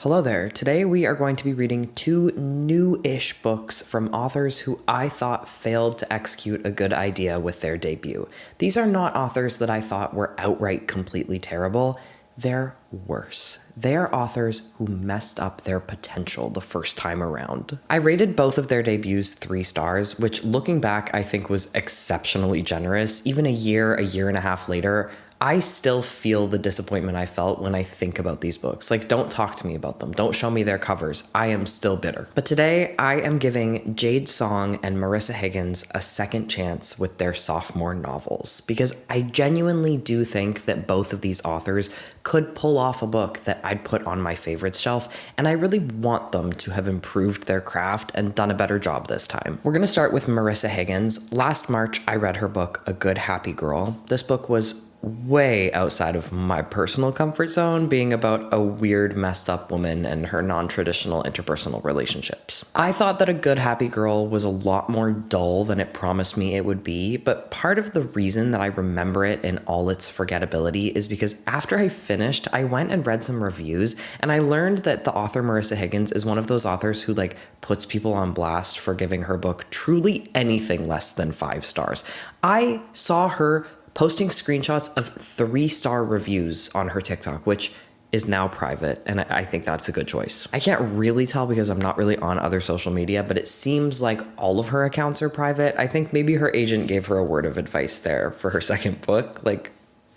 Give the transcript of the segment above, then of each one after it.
Hello there. Today we are going to be reading two new-ish books from authors who I thought failed to execute a good idea with their debut. These are not authors that I thought were outright completely terrible. They're worse. They're authors who messed up their potential the first time around. I rated both of their debuts 3 stars, which looking back I think was exceptionally generous. Even a year and a half later, I still feel the disappointment I felt when I think about these books. Like, don't talk to me about them. Don't show me their covers. I am still bitter. But today, I am giving Jade Song and Marissa Higgins a second chance with their sophomore novels, because I genuinely do think that both of these authors could pull off a book that I'd put on my favorites shelf, and I really want them to have improved their craft and done a better job this time. We're gonna start with Marissa Higgins. Last March, I read her book, A Good Happy Girl. This book was way outside of my personal comfort zone, being about a weird, messed up woman and her non-traditional interpersonal relationships. I thought that A Good Happy Girl was a lot more dull than it promised me it would be, but part of the reason that I remember it in all its forgettability is because after I finished, I went and read some reviews, and I learned that the author Marissa Higgins is one of those authors who puts people on blast for giving her book truly anything less than 5 stars. I saw her posting screenshots of 3-star reviews on her TikTok, which is now private, and I think that's a good choice. I can't really tell because I'm not really on other social media, but it seems like all of her accounts are private. I think maybe her agent gave her a word of advice there for her second book.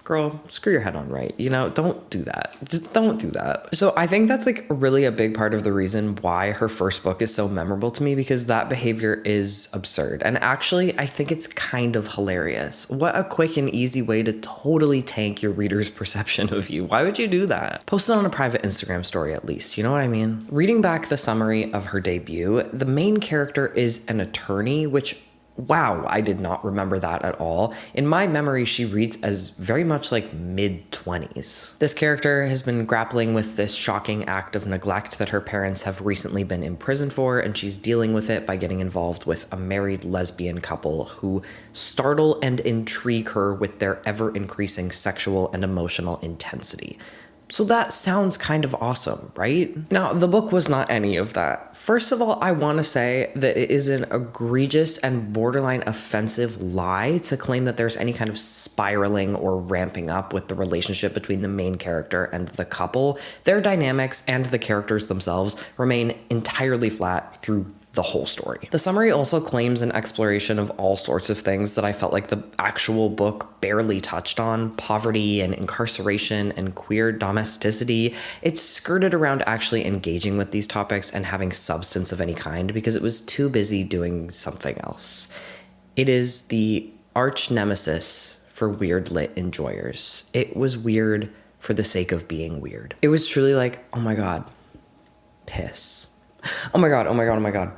Girl, screw your head on right. Don't do that. Just don't do that. So I think that's really a big part of the reason why her first book is so memorable to me, because that behavior is absurd. And actually, I think it's kind of hilarious. What a quick and easy way to totally tank your reader's perception of you. Why would you do that? Post it on a private Instagram story at least, you know what I mean? Reading back the summary of her debut, the main character is an attorney, which wow, I did not remember that at all. In my memory, she reads as very much mid-20s. This character has been grappling with this shocking act of neglect that her parents have recently been imprisoned for, and she's dealing with it by getting involved with a married lesbian couple who startle and intrigue her with their ever-increasing sexual and emotional intensity. So that sounds kind of awesome, right? Now, the book was not any of that. First of all, I want to say that it is an egregious and borderline offensive lie to claim that there's any kind of spiraling or ramping up with the relationship between the main character and the couple. Their dynamics and the characters themselves remain entirely flat through the whole story. The summary also claims an exploration of all sorts of things that I felt like the actual book barely touched on: poverty and incarceration and queer domesticity. It skirted around actually engaging with these topics and having substance of any kind because it was too busy doing something else. It is the arch nemesis for weird lit enjoyers. It was weird for the sake of being weird. It was truly oh my god, piss. Oh my god, oh my god, oh my god.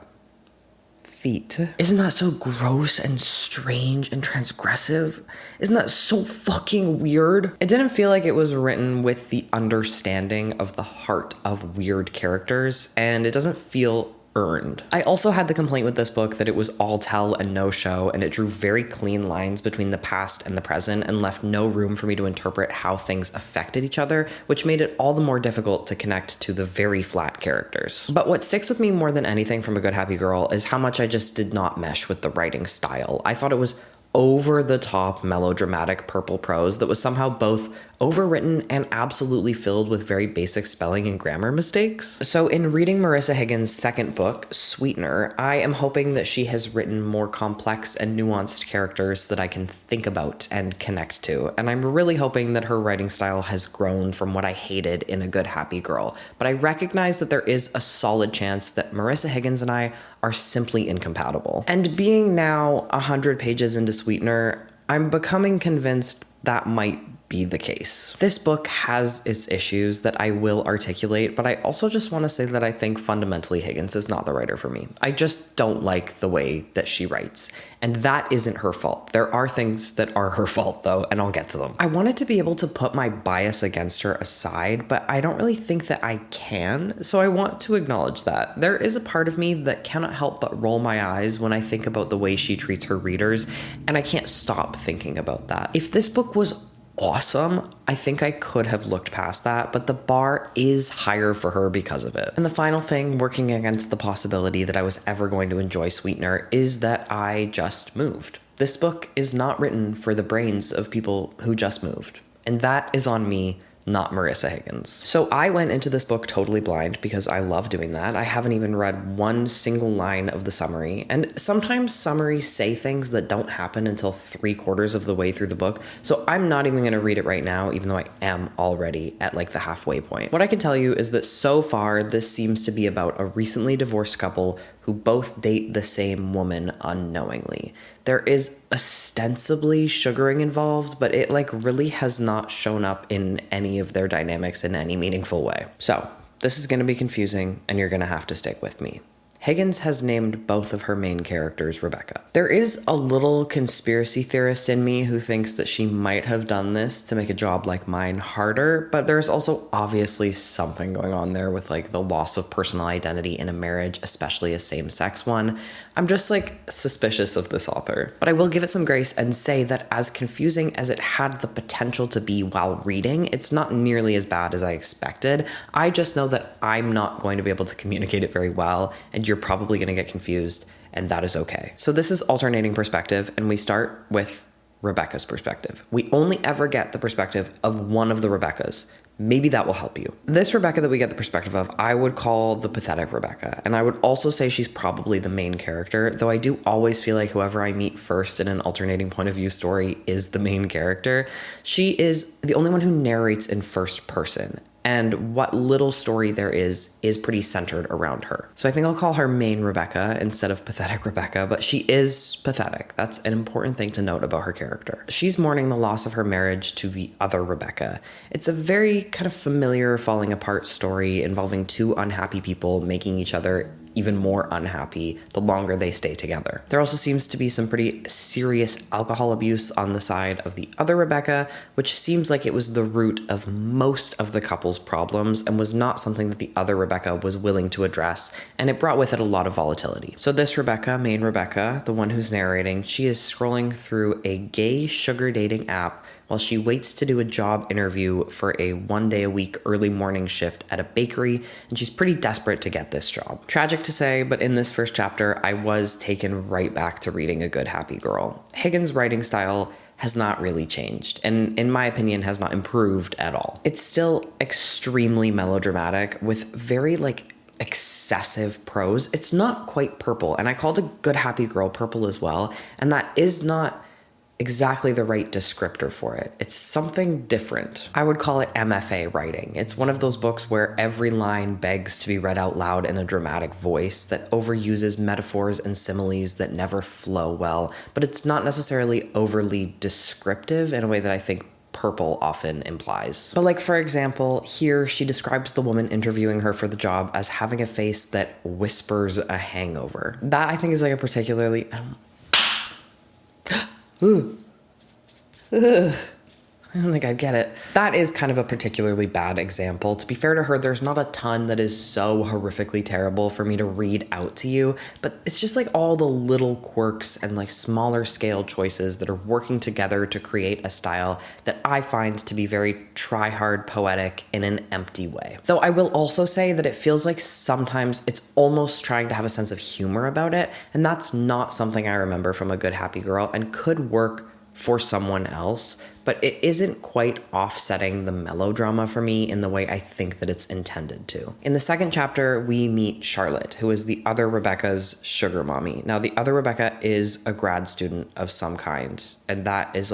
Feet. Isn't that so gross and strange and transgressive? Isn't that so fucking weird? It didn't feel like it was written with the understanding of the heart of weird characters, and it doesn't feel earned. I also had the complaint with this book that it was all tell and no show, and it drew very clean lines between the past and the present and left no room for me to interpret how things affected each other, which made it all the more difficult to connect to the very flat characters. But what sticks with me more than anything from A Good Happy Girl is how much I just did not mesh with the writing style. I thought it was over-the-top melodramatic purple prose that was somehow both overwritten and absolutely filled with very basic spelling and grammar mistakes. So in reading Marissa Higgins' second book, Sweetener, I am hoping that she has written more complex and nuanced characters that I can think about and connect to, and I'm really hoping that her writing style has grown from what I hated in A Good Happy Girl. But I recognize that there is a solid chance that Marissa Higgins and I are simply incompatible. And being now 100 pages into Sweetener, I'm becoming convinced that might be the case. This book has its issues that I will articulate, but I also just want to say that I think fundamentally Higgins is not the writer for me. I just don't like the way that she writes, and that isn't her fault. There are things that are her fault though, and I'll get to them. I wanted to be able to put my bias against her aside, but I don't really think that I can, so I want to acknowledge that. There is a part of me that cannot help but roll my eyes when I think about the way she treats her readers, and I can't stop thinking about that. If this book was awesome, I think I could have looked past that, but the bar is higher for her because of it. And the final thing working against the possibility that I was ever going to enjoy Sweetener is that I just moved. This book is not written for the brains of people who just moved. And that is on me, not Marissa Higgins. So I went into this book totally blind because I love doing that. I haven't even read one single line of the summary. And sometimes summaries say things that don't happen until 3/4 of the way through the book. So I'm not even gonna read it right now, even though I am already at like the halfway point. What I can tell you is that so far, this seems to be about a recently divorced couple who both date the same woman unknowingly. There is ostensibly sugaring involved, but it like really has not shown up in any of their dynamics in any meaningful way. So this is gonna be confusing and you're gonna have to stick with me. Higgins has named both of her main characters Rebecca. There is a little conspiracy theorist in me who thinks that she might have done this to make a job like mine harder, but there's also obviously something going on there with like the loss of personal identity in a marriage, especially a same-sex one. I'm just like suspicious of this author, but I will give it some grace and say that as confusing as it had the potential to be while reading, it's not nearly as bad as I expected. I just know that I'm not going to be able to communicate it very well, and you're probably going to get confused, and that is okay. So this is alternating perspective, and we start with Rebecca's perspective. We only ever get the perspective of one of the Rebeccas. Maybe that will help you. This Rebecca that we get the perspective of, I would call the pathetic Rebecca, and I would also say she's probably the main character, though I do always feel like whoever I meet first in an alternating point of view story is the main character. She is the only one who narrates in first person, and what little story there is pretty centered around her. So I think I'll call her main Rebecca instead of pathetic Rebecca, but she is pathetic. That's an important thing to note about her character. She's mourning the loss of her marriage to the other Rebecca. It's a very kind of familiar falling apart story involving two unhappy people making each other even more unhappy the longer they stay together. There also seems to be some pretty serious alcohol abuse on the side of the other Rebecca, which seems like it was the root of most of the couple's problems and was not something that the other Rebecca was willing to address, and it brought with it a lot of volatility. So this Rebecca, main Rebecca, the one who's narrating, she is scrolling through a gay sugar dating app while she waits to do a job interview for a 1-day-a-week early morning shift at a bakery, and she's pretty desperate to get this job. Tragic to say, but in this first chapter, I was taken right back to reading A Good Happy Girl. Higgins' writing style has not really changed, and in my opinion has not improved at all. It's still extremely melodramatic with very excessive prose. It's not quite purple, and I called A Good Happy Girl purple as well, and that is not exactly the right descriptor for it. It's something different. I would call it MFA writing. It's one of those books where every line begs to be read out loud in a dramatic voice that overuses metaphors and similes that never flow well, but it's not necessarily overly descriptive in a way that I think purple often implies. But for example, here she describes the woman interviewing her for the job as having a face that whispers a hangover. That I think is a particularly... Ooh. Ugh. I don't think I get it. That is kind of a particularly bad example. To be fair to her, there's not a ton that is so horrifically terrible for me to read out to you, but it's just all the little quirks and smaller scale choices that are working together to create a style that I find to be very try-hard poetic in an empty way. Though I will also say that it feels like sometimes it's almost trying to have a sense of humor about it, and that's not something I remember from A Good Happy Girl and could work for someone else, but it isn't quite offsetting the melodrama for me in the way I think that it's intended to. In the second chapter, we meet Charlotte, who is the other Rebecca's sugar mommy. Now, the other Rebecca is a grad student of some kind, and that is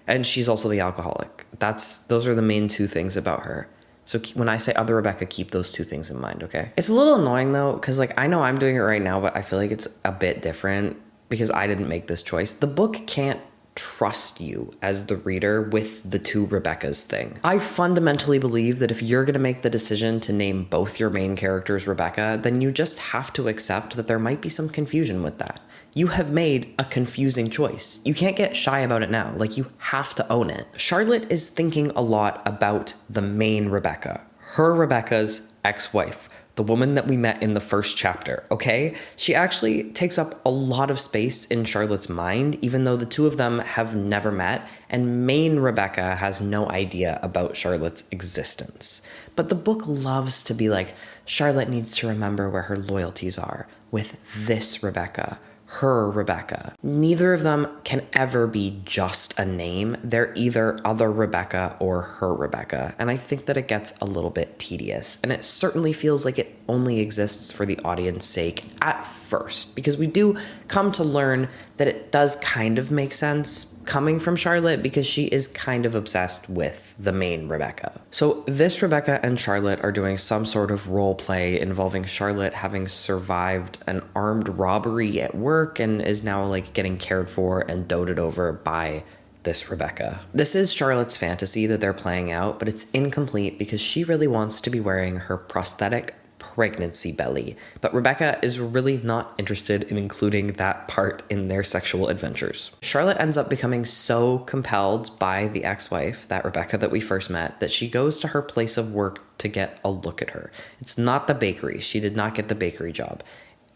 and she's also the alcoholic. Those are the main two things about her. So when I say other Rebecca, keep those two things in mind, okay? It's a little annoying though, because I know I'm doing it right now, but I feel like it's a bit different because I didn't make this choice. The book can't trust you as the reader with the two Rebeccas thing. I fundamentally believe that if you're gonna make the decision to name both your main characters Rebecca, then you just have to accept that there might be some confusion with that. You have made a confusing choice. You can't get shy about it now. You have to own it. Charlotte is thinking a lot about the main Rebecca, her Rebecca's ex-wife, the woman that we met in the first chapter, okay? She actually takes up a lot of space in Charlotte's mind, even though the two of them have never met, and main Rebecca has no idea about Charlotte's existence. But the book loves to be like, Charlotte needs to remember where her loyalties are with this Rebecca, her Rebecca. Neither of them can ever be just a name. They're either other Rebecca or her Rebecca. And I think that it gets a little bit tedious. And it certainly feels like it only exists for the audience's sake at first, because we do come to learn that it does kind of make sense coming from Charlotte, because she is kind of obsessed with the main Rebecca. So this Rebecca and Charlotte are doing some sort of role play involving Charlotte having survived an armed robbery at work and is now like getting cared for and doted over by this Rebecca. This is Charlotte's fantasy that they're playing out, but it's incomplete because she really wants to be wearing her prosthetic pregnancy belly, but Rebecca is really not interested in including that part in their sexual adventures. Charlotte ends up becoming so compelled by the ex-wife, that Rebecca that we first met, that she goes to her place of work to get a look at her. It's not the bakery. She did not get the bakery job.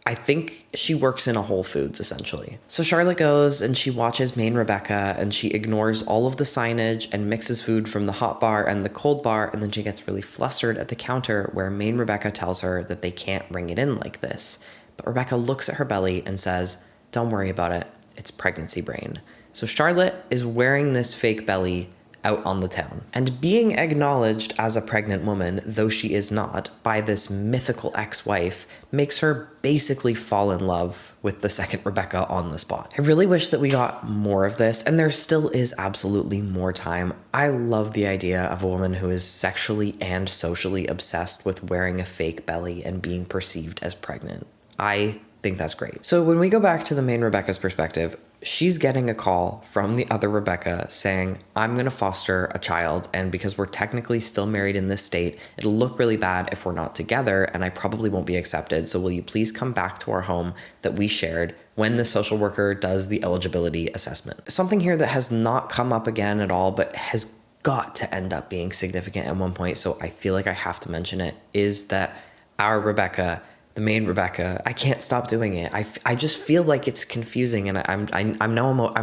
I think she works in a Whole Foods, essentially. So Charlotte goes and she watches main Rebecca, and she ignores all of the signage and mixes food from the hot bar and the cold bar, and then she gets really flustered at the counter where main Rebecca tells her that they can't bring it in like this. But Rebecca looks at her belly and says, "Don't worry about it, it's pregnancy brain." So Charlotte is wearing this fake belly out on the town, and being acknowledged as a pregnant woman, though she is not, by this mythical ex-wife makes her basically fall in love with the second Rebecca on the spot. I really wish that we got more of this, and there still is absolutely more time. I love the idea of a woman who is sexually and socially obsessed with wearing a fake belly and being perceived as pregnant. I think that's great. So when we go back to the main Rebecca's perspective, she's getting a call from the other Rebecca saying, "I'm going to foster a child, and because we're technically still married in this state, it'll look really bad if we're not together, and I probably won't be accepted. So will you please come back to our home that we shared when the social worker does the eligibility assessment?" Something here that has not come up again at all, but has got to end up being significant at one point, so I feel like I have to mention it, is that our Rebecca, the main Rebecca, I can't stop doing it. I just feel like it's confusing, and I'm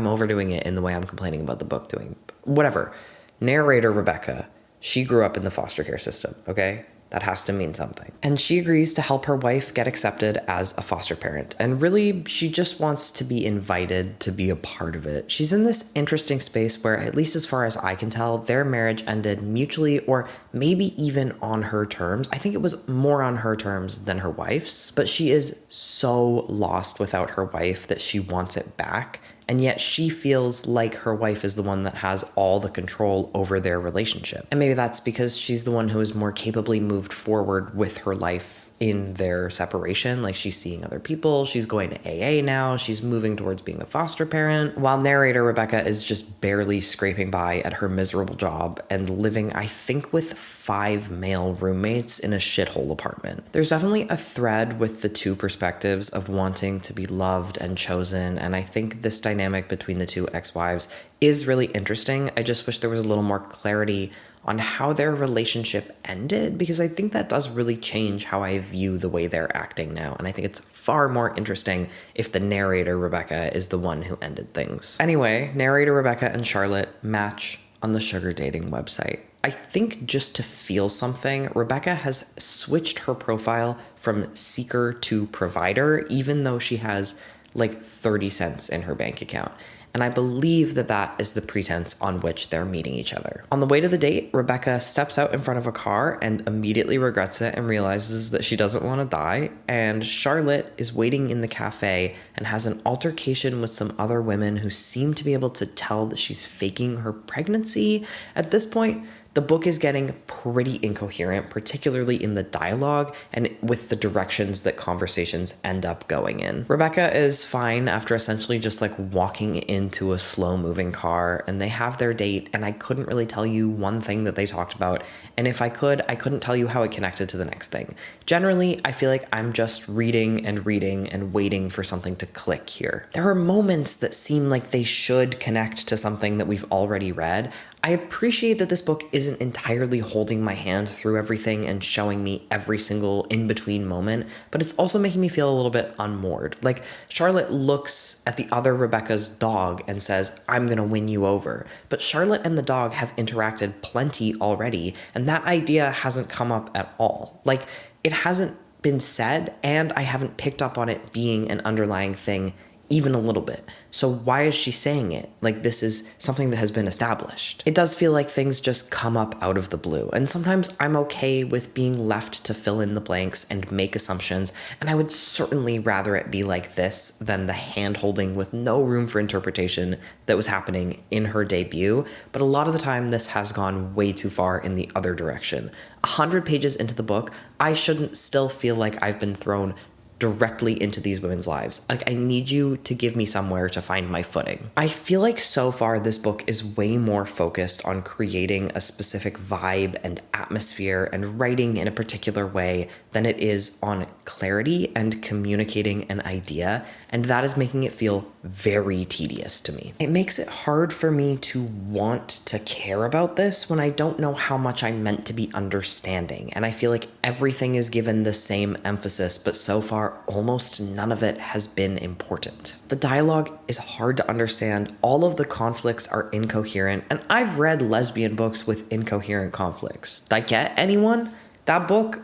overdoing it in the way I'm complaining about the book doing. Whatever. Narrator Rebecca, she grew up in the foster care system, okay? That has to mean something. And she agrees to help her wife get accepted as a foster parent. And really, she just wants to be invited to be a part of it. She's in this interesting space where, at least as far as I can tell, their marriage ended mutually, or maybe even on her terms. I think it was more on her terms than her wife's. But she is so lost without her wife that she wants it back. And yet she feels like her wife is the one that has all the control over their relationship. And maybe that's because she's the one who is more capably moved forward with her life in their separation. Like, she's seeing other people, she's going to AA now, she's moving towards being a foster parent, while narrator Rebecca is just barely scraping by at her miserable job and living, I think, with 5 male roommates in a shithole apartment. There's definitely a thread with the two perspectives of wanting to be loved and chosen, and I think this dynamic between the two ex-wives is really interesting. I just wish there was a little more clarity on how their relationship ended, because I think that does really change how I view the way they're acting now. And I think it's far more interesting if the narrator Rebecca is the one who ended things. Anyway, narrator Rebecca and Charlotte match on the sugar dating website. I think just to feel something, Rebecca has switched her profile from seeker to provider, even though she has like 30 cents in her bank account. And I believe that that is the pretense on which they're meeting each other. On the way to the date, Rebecca steps out in front of a car and immediately regrets it and realizes that she doesn't want to die. And Charlotte is waiting in the cafe and has an altercation with some other women who seem to be able to tell that she's faking her pregnancy. At this point, the book is getting pretty incoherent, particularly in the dialogue and with the directions that conversations end up going in. Rebecca is fine after essentially just like walking into a slow moving car, and they have their date, and I couldn't really tell you one thing that they talked about. And if I could, I couldn't tell you how it connected to the next thing. Generally, I feel like I'm just reading and waiting for something to click here. There are moments that seem like they should connect to something that we've already read. I appreciate that this book isn't entirely holding my hand through everything and showing me every single in-between moment, but it's also making me feel a little bit unmoored. Like, Charlotte looks at the other Rebecca's dog and says, I'm gonna win you over. But Charlotte and the dog have interacted plenty already, and that idea hasn't come up at all. Like, it hasn't been said, and I haven't picked up on it being an underlying thing even a little bit. So why is she saying it? Like, this is something that has been established. It does feel like things just come up out of the blue. And sometimes I'm okay with being left to fill in the blanks and make assumptions. And I would certainly rather it be like this than the hand-holding with no room for interpretation that was happening in her debut. But a lot of the time, this has gone way too far in the other direction. 100 pages into the book, I shouldn't still feel like I've been thrown directly into these women's lives. Like, I need you to give me somewhere to find my footing. I feel like so far this book is way more focused on creating a specific vibe and atmosphere and writing in a particular way than it is on clarity and communicating an idea, and that is making it feel very tedious to me. It makes it hard for me to want to care about this when I don't know how much I'm meant to be understanding, and I feel like everything is given the same emphasis, but so far almost none of it has been important. The dialogue is hard to understand, all of the conflicts are incoherent, and I've read lesbian books with incoherent conflicts. Like, anyone? That book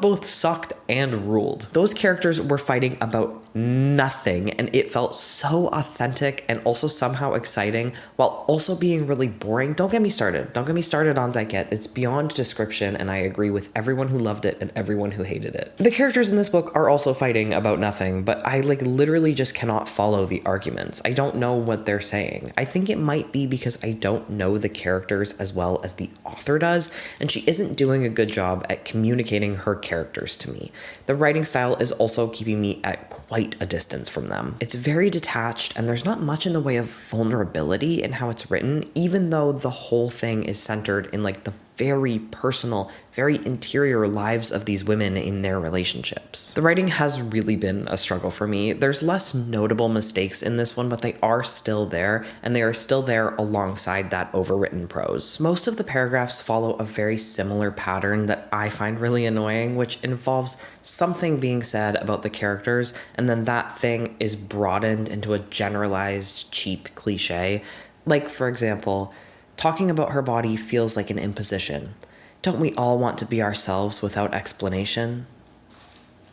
both sucked and ruled. Those characters were fighting about nothing, and it felt so authentic and also somehow exciting while also being really boring. Don't get me started. Don't get me started on Daikette. It's beyond description, and I agree with everyone who loved it and everyone who hated it. The characters in this book are also fighting about nothing, but I literally just cannot follow the arguments. I don't know what they're saying. I think it might be because I don't know the characters as well as the author does, and she isn't doing a good job at communicating her characters to me. The writing style is also keeping me at quite a distance from them. It's very detached, and there's not much in the way of vulnerability in how it's written, even though the whole thing is centered in the very personal, very interior lives of these women in their relationships. The writing has really been a struggle for me. There's less notable mistakes in this one, but they are still there, and they are still there alongside that overwritten prose. Most of the paragraphs follow a very similar pattern that I find really annoying, which involves something being said about the characters, and then that thing is broadened into a generalized, cheap cliche. Like, for example, talking about her body feels like an imposition. Don't we all want to be ourselves without explanation?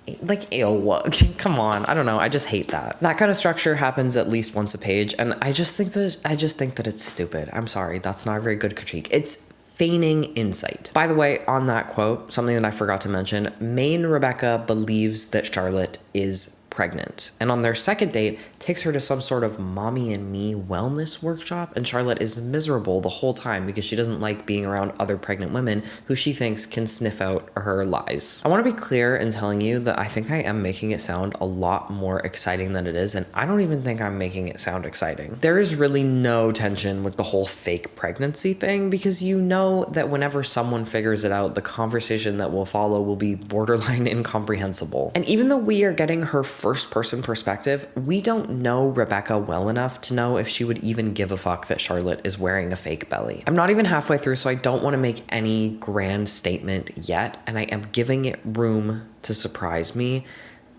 Ew, come on, I don't know, I just hate that. That kind of structure happens at least once a page, and I just think that it's stupid. I'm sorry, that's not a very good critique. It's feigning insight. By the way, on that quote, something that I forgot to mention, main Rebecca believes that Charlotte is pregnant, and on their second date takes her to some sort of mommy and me wellness workshop, and Charlotte is miserable the whole time because she doesn't like being around other pregnant women who she thinks can sniff out her lies. I want to be clear in telling you that I think I am making it sound a lot more exciting than it is, and I don't even think I'm making it sound exciting. There is really no tension with the whole fake pregnancy thing, because you know that whenever someone figures it out, the conversation that will follow will be borderline incomprehensible. And even though we are getting her first-person perspective, we don't know Rebecca well enough to know if she would even give a fuck that Charlotte is wearing a fake belly. I'm not even halfway through, so I don't want to make any grand statement yet, and I am giving it room to surprise me.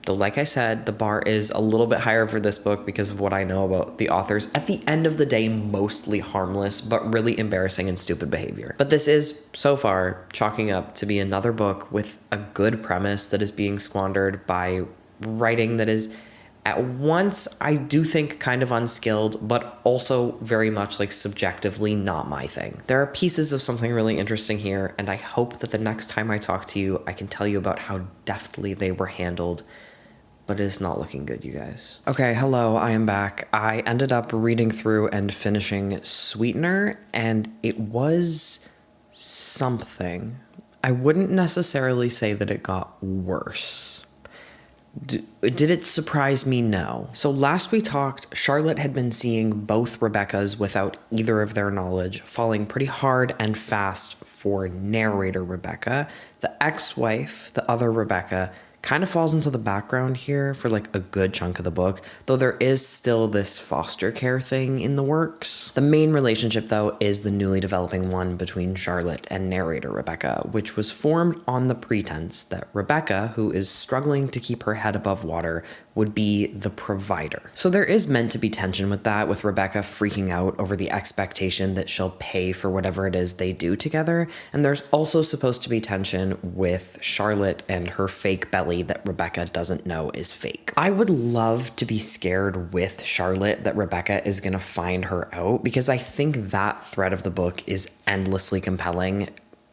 Though, like I said, the bar is a little bit higher for this book because of what I know about the authors. At the end of the day, mostly harmless, but really embarrassing and stupid behavior. But this is, so far, chalking up to be another book with a good premise that is being squandered by writing that is at once, I do think, kind of unskilled, but also very much subjectively not my thing. There are pieces of something really interesting here, and I hope that the next time I talk to you, I can tell you about how deftly they were handled, but it is not looking good, you guys. Okay, hello, I am back. I ended up reading through and finishing Sweetener, and it was something. I wouldn't necessarily say that it got worse. Did it surprise me? No. So last we talked, Charlotte had been seeing both Rebeccas without either of their knowledge, falling pretty hard and fast for narrator Rebecca. The ex-wife, the other Rebecca, kind of falls into the background here for like a good chunk of the book, though there is still this foster care thing in the works. The main relationship, though, is the newly developing one between Charlotte and narrator Rebecca, which was formed on the pretense that Rebecca, who is struggling to keep her head above water, would be the provider. So there is meant to be tension with that, with Rebecca freaking out over the expectation that she'll pay for whatever it is they do together. And there's also supposed to be tension with Charlotte and her fake belly that Rebecca doesn't know is fake. I would love to be scared with Charlotte that Rebecca is gonna find her out, because I think that thread of the book is endlessly compelling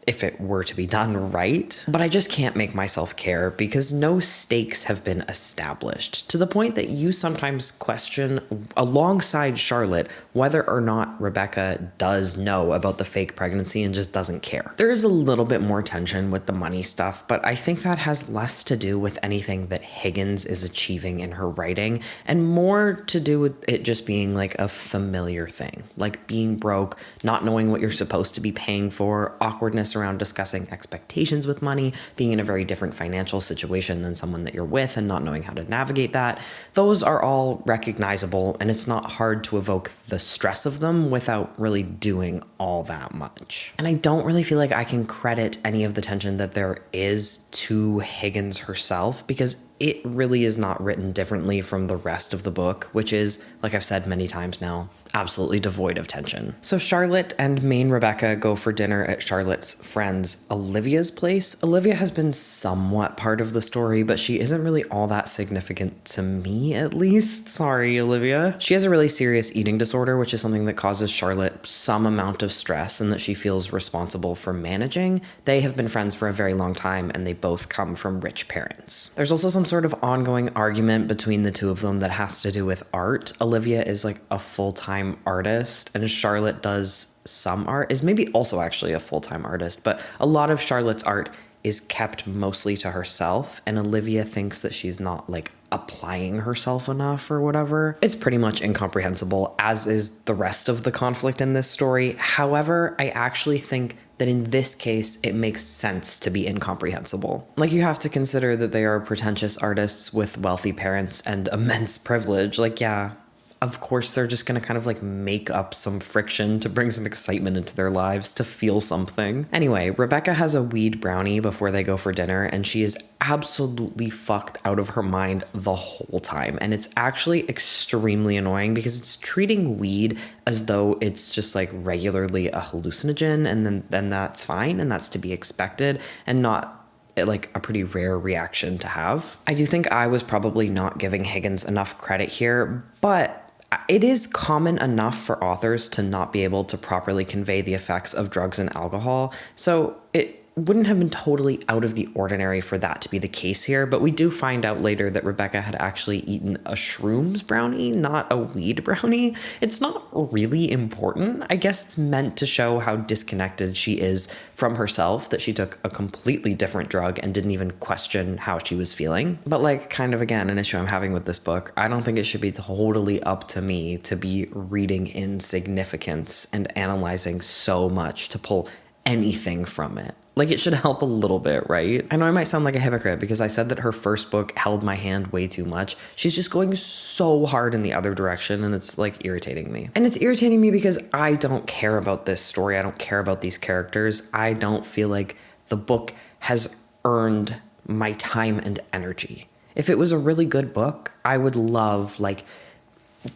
if it were to be done right. But I just can't make myself care because no stakes have been established, to the point that you sometimes question, alongside Charlotte, whether or not Rebecca does know about the fake pregnancy and just doesn't care. There is a little bit more tension with the money stuff, but I think that has less to do with anything that Higgins is achieving in her writing and more to do with it just being like a familiar thing, like being broke, not knowing what you're supposed to be paying for, awkwardness around discussing expectations with money, being in a very different financial situation than someone that you're with and not knowing how to navigate that. Those are all recognizable, and it's not hard to evoke the stress of them without really doing all that much. And I don't really feel like I can credit any of the tension that there is to Higgins herself, because it really is not written differently from the rest of the book, which is, like I've said many times now, absolutely devoid of tension. So Charlotte and main Rebecca go for dinner at Charlotte's friend's Olivia's place. Olivia has been somewhat part of the story, but she isn't really all that significant to me, at least. Sorry, Olivia. She has a really serious eating disorder, which is something that causes Charlotte some amount of stress and that she feels responsible for managing. They have been friends for a very long time, and they both come from rich parents. There's also some sort of ongoing argument between the two of them that has to do with art. Olivia is like a full-time artist, and Charlotte does some art, is maybe also actually a full-time artist, but a lot of Charlotte's art is kept mostly to herself, and Olivia thinks that she's not like applying herself enough or whatever. It's pretty much incomprehensible, as is the rest of the conflict in this story. However, I actually think that in this case, it makes sense to be incomprehensible. Like, you have to consider that they are pretentious artists with wealthy parents and immense privilege. Like, yeah, of course they're just gonna kind of like make up some friction to bring some excitement into their lives, to feel something. Anyway, Rebecca has a weed brownie before they go for dinner, and she is absolutely fucked out of her mind the whole time. And it's actually extremely annoying because it's treating weed as though it's just like regularly a hallucinogen, and then that's fine and that's to be expected and not like a pretty rare reaction to have. I do think I was probably not giving Higgins enough credit here, but it is common enough for authors to not be able to properly convey the effects of drugs and alcohol, so it wouldn't have been totally out of the ordinary for that to be the case here, but we do find out later that Rebecca had actually eaten a shrooms brownie, not a weed brownie. It's not really important. I guess it's meant to show how disconnected she is from herself, that she took a completely different drug and didn't even question how she was feeling. But like, kind of again, an issue I'm having with this book, I don't think it should be totally up to me to be reading in significance and analyzing so much to pull anything from it. Like, it should help a little bit, right? I know I might sound like a hypocrite because I said that her first book held my hand way too much. She's just going so hard in the other direction, and it's like irritating me. And it's irritating me because I don't care about this story. I don't care about these characters. I don't feel like the book has earned my time and energy. If it was a really good book, I would love like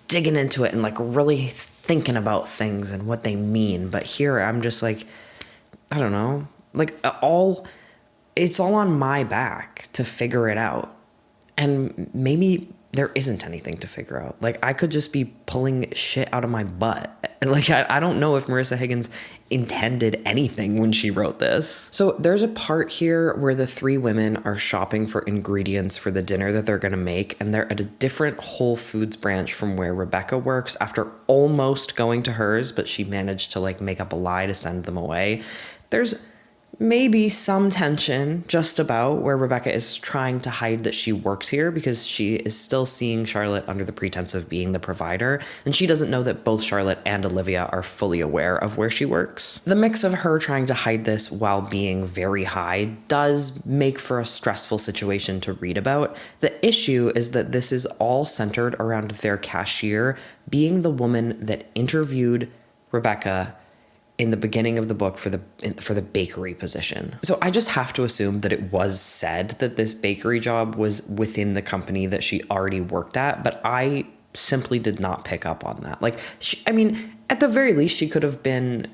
digging into it and like really thinking about things and what they mean. But here I'm just like, I don't know. Like, it's all on my back to figure it out. And maybe there isn't anything to figure out. Like, I could just be pulling shit out of my butt. Like, I don't know if Marissa Higgins intended anything when she wrote this. So there's a part here where the three women are shopping for ingredients for the dinner that they're going to make, and they're at a different Whole Foods branch from where Rebecca works after almost going to hers, but she managed to like make up a lie to send them away. There's maybe some tension just about where Rebecca is trying to hide that she works here because she is still seeing Charlotte under the pretense of being the provider, and she doesn't know that both Charlotte and Olivia are fully aware of where she works. The mix of her trying to hide this while being very high does make for a stressful situation to read about. The issue is that this is all centered around their cashier being the woman that interviewed Rebecca in the beginning of the book for the bakery position. So I just have to assume that it was said that this bakery job was within the company that she already worked at, but I simply did not pick up on that. Like, at the very least, she could have been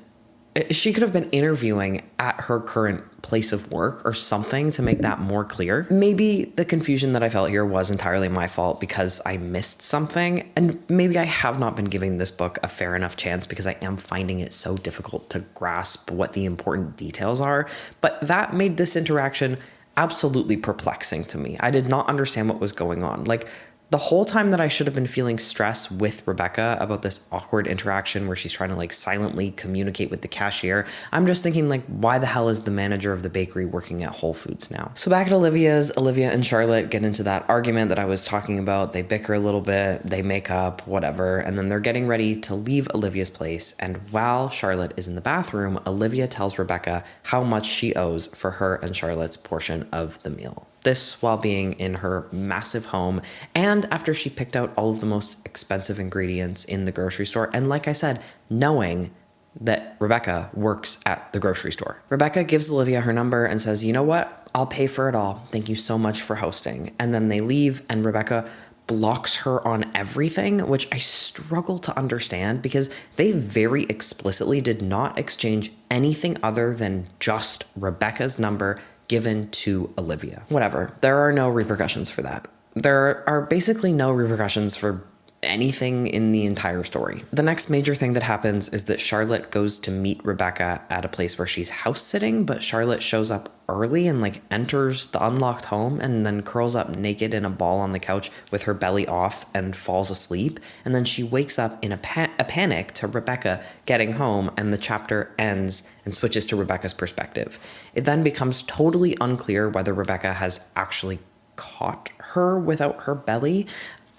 interviewing at her current place of work or something to make that more clear. Maybe the confusion that I felt here was entirely my fault because I missed something, and maybe I have not been giving this book a fair enough chance because I am finding it so difficult to grasp what the important details are, but that made this interaction absolutely perplexing to me. I did not understand what was going on. Like, the whole time that I should have been feeling stress with Rebecca about this awkward interaction where she's trying to like silently communicate with the cashier, I'm just thinking like, why the hell is the manager of the bakery working at Whole Foods now? So back at Olivia's, Olivia and Charlotte get into that argument that I was talking about. They bicker a little bit, they make up, whatever, and then they're getting ready to leave Olivia's place. And while Charlotte is in the bathroom, Olivia tells Rebecca how much she owes for her and Charlotte's portion of the meal. This while being in her massive home and after she picked out all of the most expensive ingredients in the grocery store. And like I said, knowing that Rebecca works at the grocery store. Rebecca gives Olivia her number and says, you know what? I'll pay for it all. Thank you so much for hosting. And then they leave and Rebecca blocks her on everything, which I struggle to understand because they very explicitly did not exchange anything other than just Rebecca's number given to Olivia. Whatever. There are no repercussions for that. There are basically no repercussions for anything in the entire story. The next major thing that happens is that Charlotte goes to meet Rebecca at a place where she's house sitting, but Charlotte shows up early and like enters the unlocked home and then curls up naked in a ball on the couch with her belly off and falls asleep. And then she wakes up in a panic to Rebecca getting home, and the chapter ends and switches to Rebecca's perspective. It then becomes totally unclear whether Rebecca has actually caught her without her belly.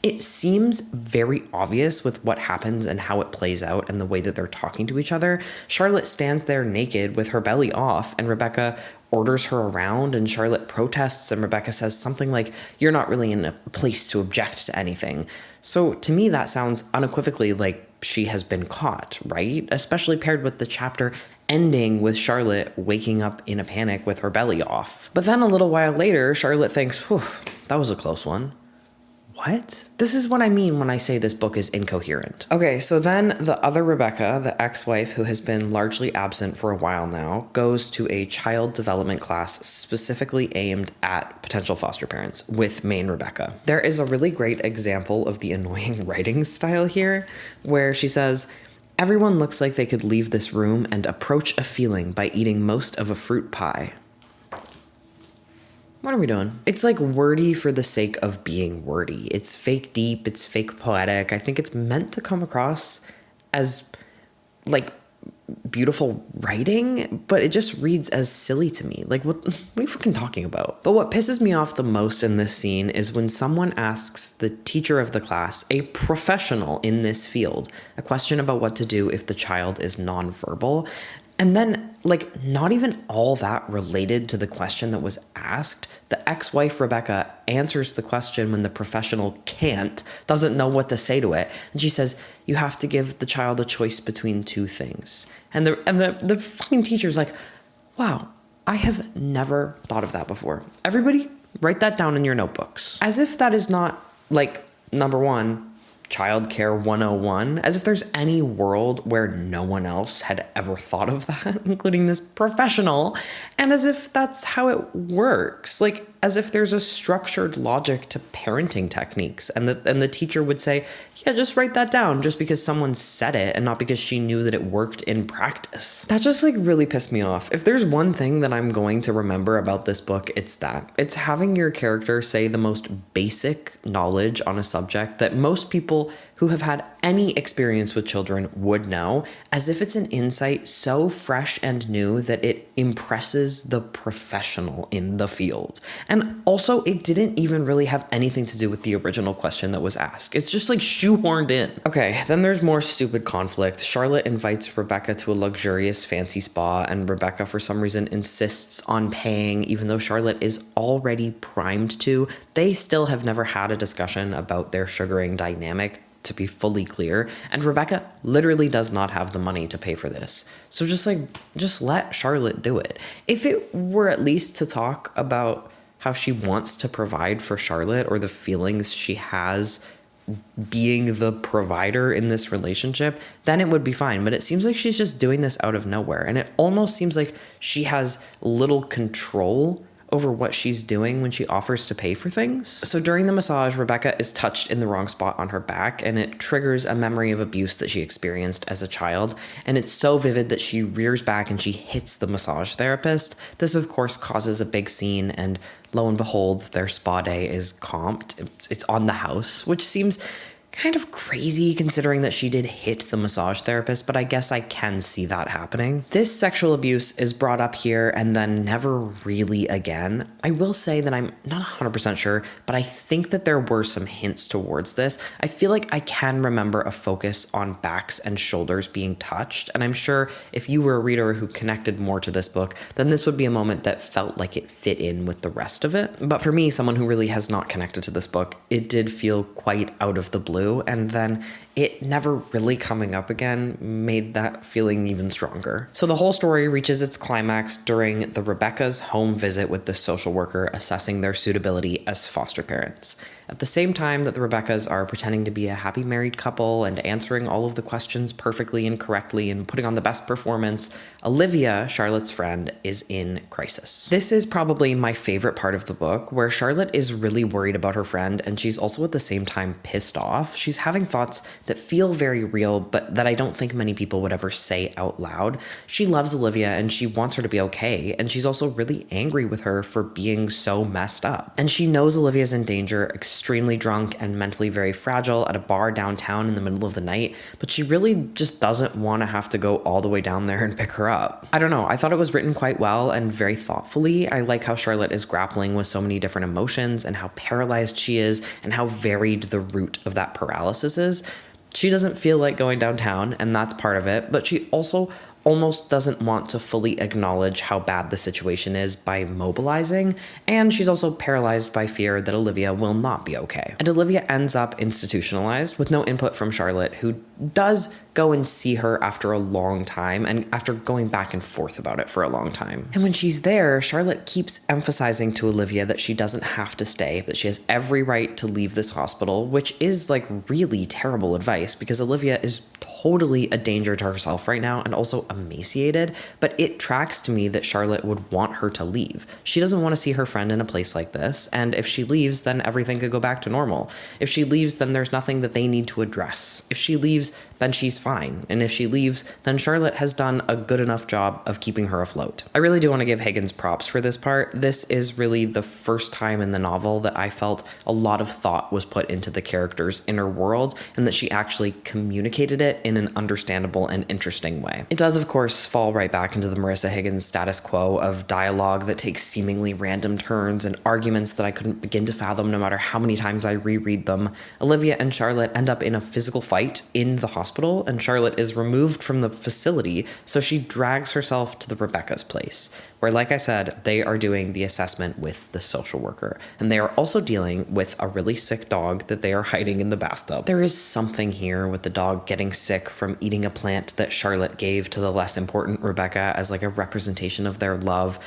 It seems very obvious with what happens and how it plays out and the way that they're talking to each other. Charlotte stands there naked with her belly off, and Rebecca orders her around, and Charlotte protests, and Rebecca says something like, you're not really in a place to object to anything. So to me, that sounds unequivocally like she has been caught, right? Especially paired with the chapter ending with Charlotte waking up in a panic with her belly off. But then a little while later, Charlotte thinks, whew, that was a close one. What? This is what I mean when I say this book is incoherent. Okay, so then the other Rebecca, the ex-wife who has been largely absent for a while now, goes to a child development class specifically aimed at potential foster parents with main Rebecca. There is a really great example of the annoying writing style here, where she says, everyone looks like they could leave this room and approach a feeling by eating most of a fruit pie. What are we doing? It's like wordy for the sake of being wordy. It's fake deep, it's fake poetic. I think it's meant to come across as like beautiful writing, but it just reads as silly to me. Like, what are you fucking talking about? But what pisses me off the most in this scene is when someone asks the teacher of the class, a professional in this field, a question about what to do if the child is nonverbal. And then, like, not even all that related to the question that was asked, the ex-wife Rebecca answers the question when the professional doesn't know what to say to it. And she says, you have to give the child a choice between two things. And the fucking teacher's like, wow, I have never thought of that before. Everybody, write that down in your notebooks. As if that is not, like, number one, Childcare 101, as if there's any world where no one else had ever thought of that, including this professional, and as if that's how it works, like as if there's a structured logic to parenting techniques, and the teacher would say, yeah, just write that down just because someone said it and not because she knew that it worked in practice. That just like really pissed me off. If there's one thing that I'm going to remember about this book, it's that. It's having your character say the most basic knowledge on a subject that most people who have had any experience with children would know, as if it's an insight so fresh and new that it impresses the professional in the field. And also, it didn't even really have anything to do with the original question that was asked. It's just like shoehorned in. Okay, then there's more stupid conflict. Charlotte invites Rebecca to a luxurious fancy spa, and Rebecca, for some reason, insists on paying, even though Charlotte is already primed to. They still have never had a discussion about their sugaring dynamic, to be fully clear, and Rebecca literally does not have the money to pay for this. So just let Charlotte do it. If it were at least to talk about how she wants to provide for Charlotte, or the feelings she has being the provider in this relationship, then it would be fine. But it seems like she's just doing this out of nowhere, and it almost seems like she has little control over what she's doing when she offers to pay for things. So during the massage, Rebecca is touched in the wrong spot on her back, and it triggers a memory of abuse that she experienced as a child. And it's so vivid that she rears back and she hits the massage therapist. This, of course, causes a big scene, and lo and behold, their spa day is comped. It's on the house, which seems kind of crazy considering that she did hit the massage therapist, but I guess I can see that happening. This sexual abuse is brought up here and then never really again. I will say that I'm not 100% sure, but I think that there were some hints towards this. I feel like I can remember a focus on backs and shoulders being touched, and I'm sure if you were a reader who connected more to this book, then this would be a moment that felt like it fit in with the rest of it. But for me, someone who really has not connected to this book, it did feel quite out of the blue. And then it never really coming up again made that feeling even stronger. So the whole story reaches its climax during the Rebecca's home visit with the social worker assessing their suitability as foster parents. At the same time that the Rebeccas are pretending to be a happy married couple and answering all of the questions perfectly and correctly and putting on the best performance, Olivia, Charlotte's friend, is in crisis. This is probably my favorite part of the book, where Charlotte is really worried about her friend, and she's also at the same time pissed off. She's having thoughts that feel very real, but that I don't think many people would ever say out loud. She loves Olivia and she wants her to be okay, and she's also really angry with her for being so messed up. And she knows Olivia's in danger, extremely drunk and mentally very fragile at a bar downtown in the middle of the night, but she really just doesn't want to have to go all the way down there and pick her up. I don't know, I thought it was written quite well and very thoughtfully. I like how Charlotte is grappling with so many different emotions and how paralyzed she is and how varied the root of that paralysis is. She doesn't feel like going downtown, and that's part of it, but she also almost doesn't want to fully acknowledge how bad the situation is by mobilizing, and she's also paralyzed by fear that Olivia will not be okay. And Olivia ends up institutionalized with no input from Charlotte, who does go and see her after a long time and after going back and forth about it for a long time. And when she's there, Charlotte keeps emphasizing to Olivia that she doesn't have to stay, that she has every right to leave this hospital, which is like really terrible advice because Olivia is totally a danger to herself right now and also emaciated, but it tracks to me that Charlotte would want her to leave. She doesn't want to see her friend in a place like this, and if she leaves, then everything could go back to normal. If she leaves, then there's nothing that they need to address. If she leaves, then she's fine, and if she leaves, then Charlotte has done a good enough job of keeping her afloat. I really do want to give Higgins props for this part. This is really the first time in the novel that I felt a lot of thought was put into the character's inner world, and that she actually communicated it in an understandable and interesting way. It does, of course, fall right back into the Marissa Higgins status quo of dialogue that takes seemingly random turns and arguments that I couldn't begin to fathom no matter how many times I reread them. Olivia and Charlotte end up in a physical fight in the hospital, and Charlotte is removed from the facility, so she drags herself to the Rebecca's place, where, like I said, they are doing the assessment with the social worker, and they are also dealing with a really sick dog that they are hiding in the bathtub. There is something here with the dog getting sick from eating a plant that Charlotte gave to the less important Rebecca as like a representation of their love,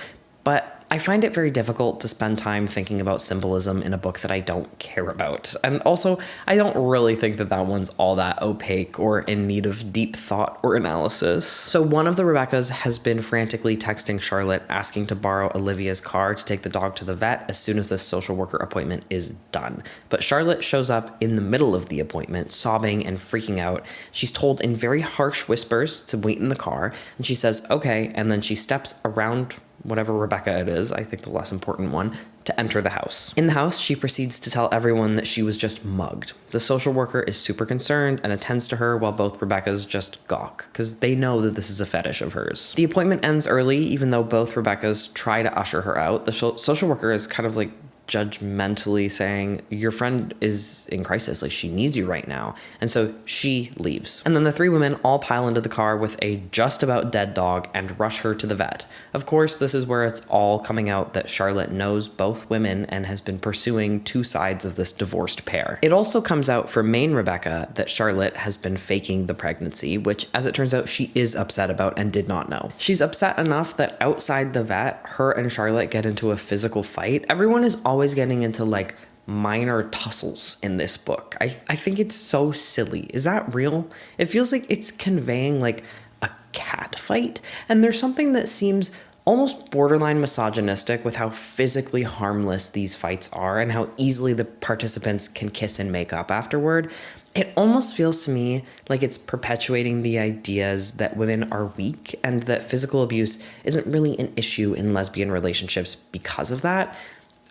but I find it very difficult to spend time thinking about symbolism in a book that I don't care about. And also, I don't really think that that one's all that opaque or in need of deep thought or analysis. So one of the Rebeccas has been frantically texting Charlotte asking to borrow Olivia's car to take the dog to the vet as soon as the social worker appointment is done. But Charlotte shows up in the middle of the appointment, sobbing and freaking out. She's told in very harsh whispers to wait in the car, and she says, okay, and then she steps around whatever Rebecca it is, I think the less important one, to enter the house. In the house, she proceeds to tell everyone that she was just mugged. The social worker is super concerned and attends to her while both Rebeccas just gawk, because they know that this is a fetish of hers. The appointment ends early, even though both Rebeccas try to usher her out. The social worker is kind of like judgmentally saying, your friend is in crisis, like she needs you right now. And so she leaves. And then the three women all pile into the car with a just about dead dog and rush her to the vet. Of course, this is where it's all coming out that Charlotte knows both women and has been pursuing two sides of this divorced pair. It also comes out for main Rebecca that Charlotte has been faking the pregnancy, which as it turns out she is upset about and did not know. She's upset enough that outside the vet, her and Charlotte get into a physical fight. Everyone is always getting into like minor tussles in this book. I think it's so silly. Is that real? It feels like it's conveying like a cat fight, and there's something that seems almost borderline misogynistic with how physically harmless these fights are and how easily the participants can kiss and make up afterward. It almost feels to me like it's perpetuating the ideas that women are weak and that physical abuse isn't really an issue in lesbian relationships because of that.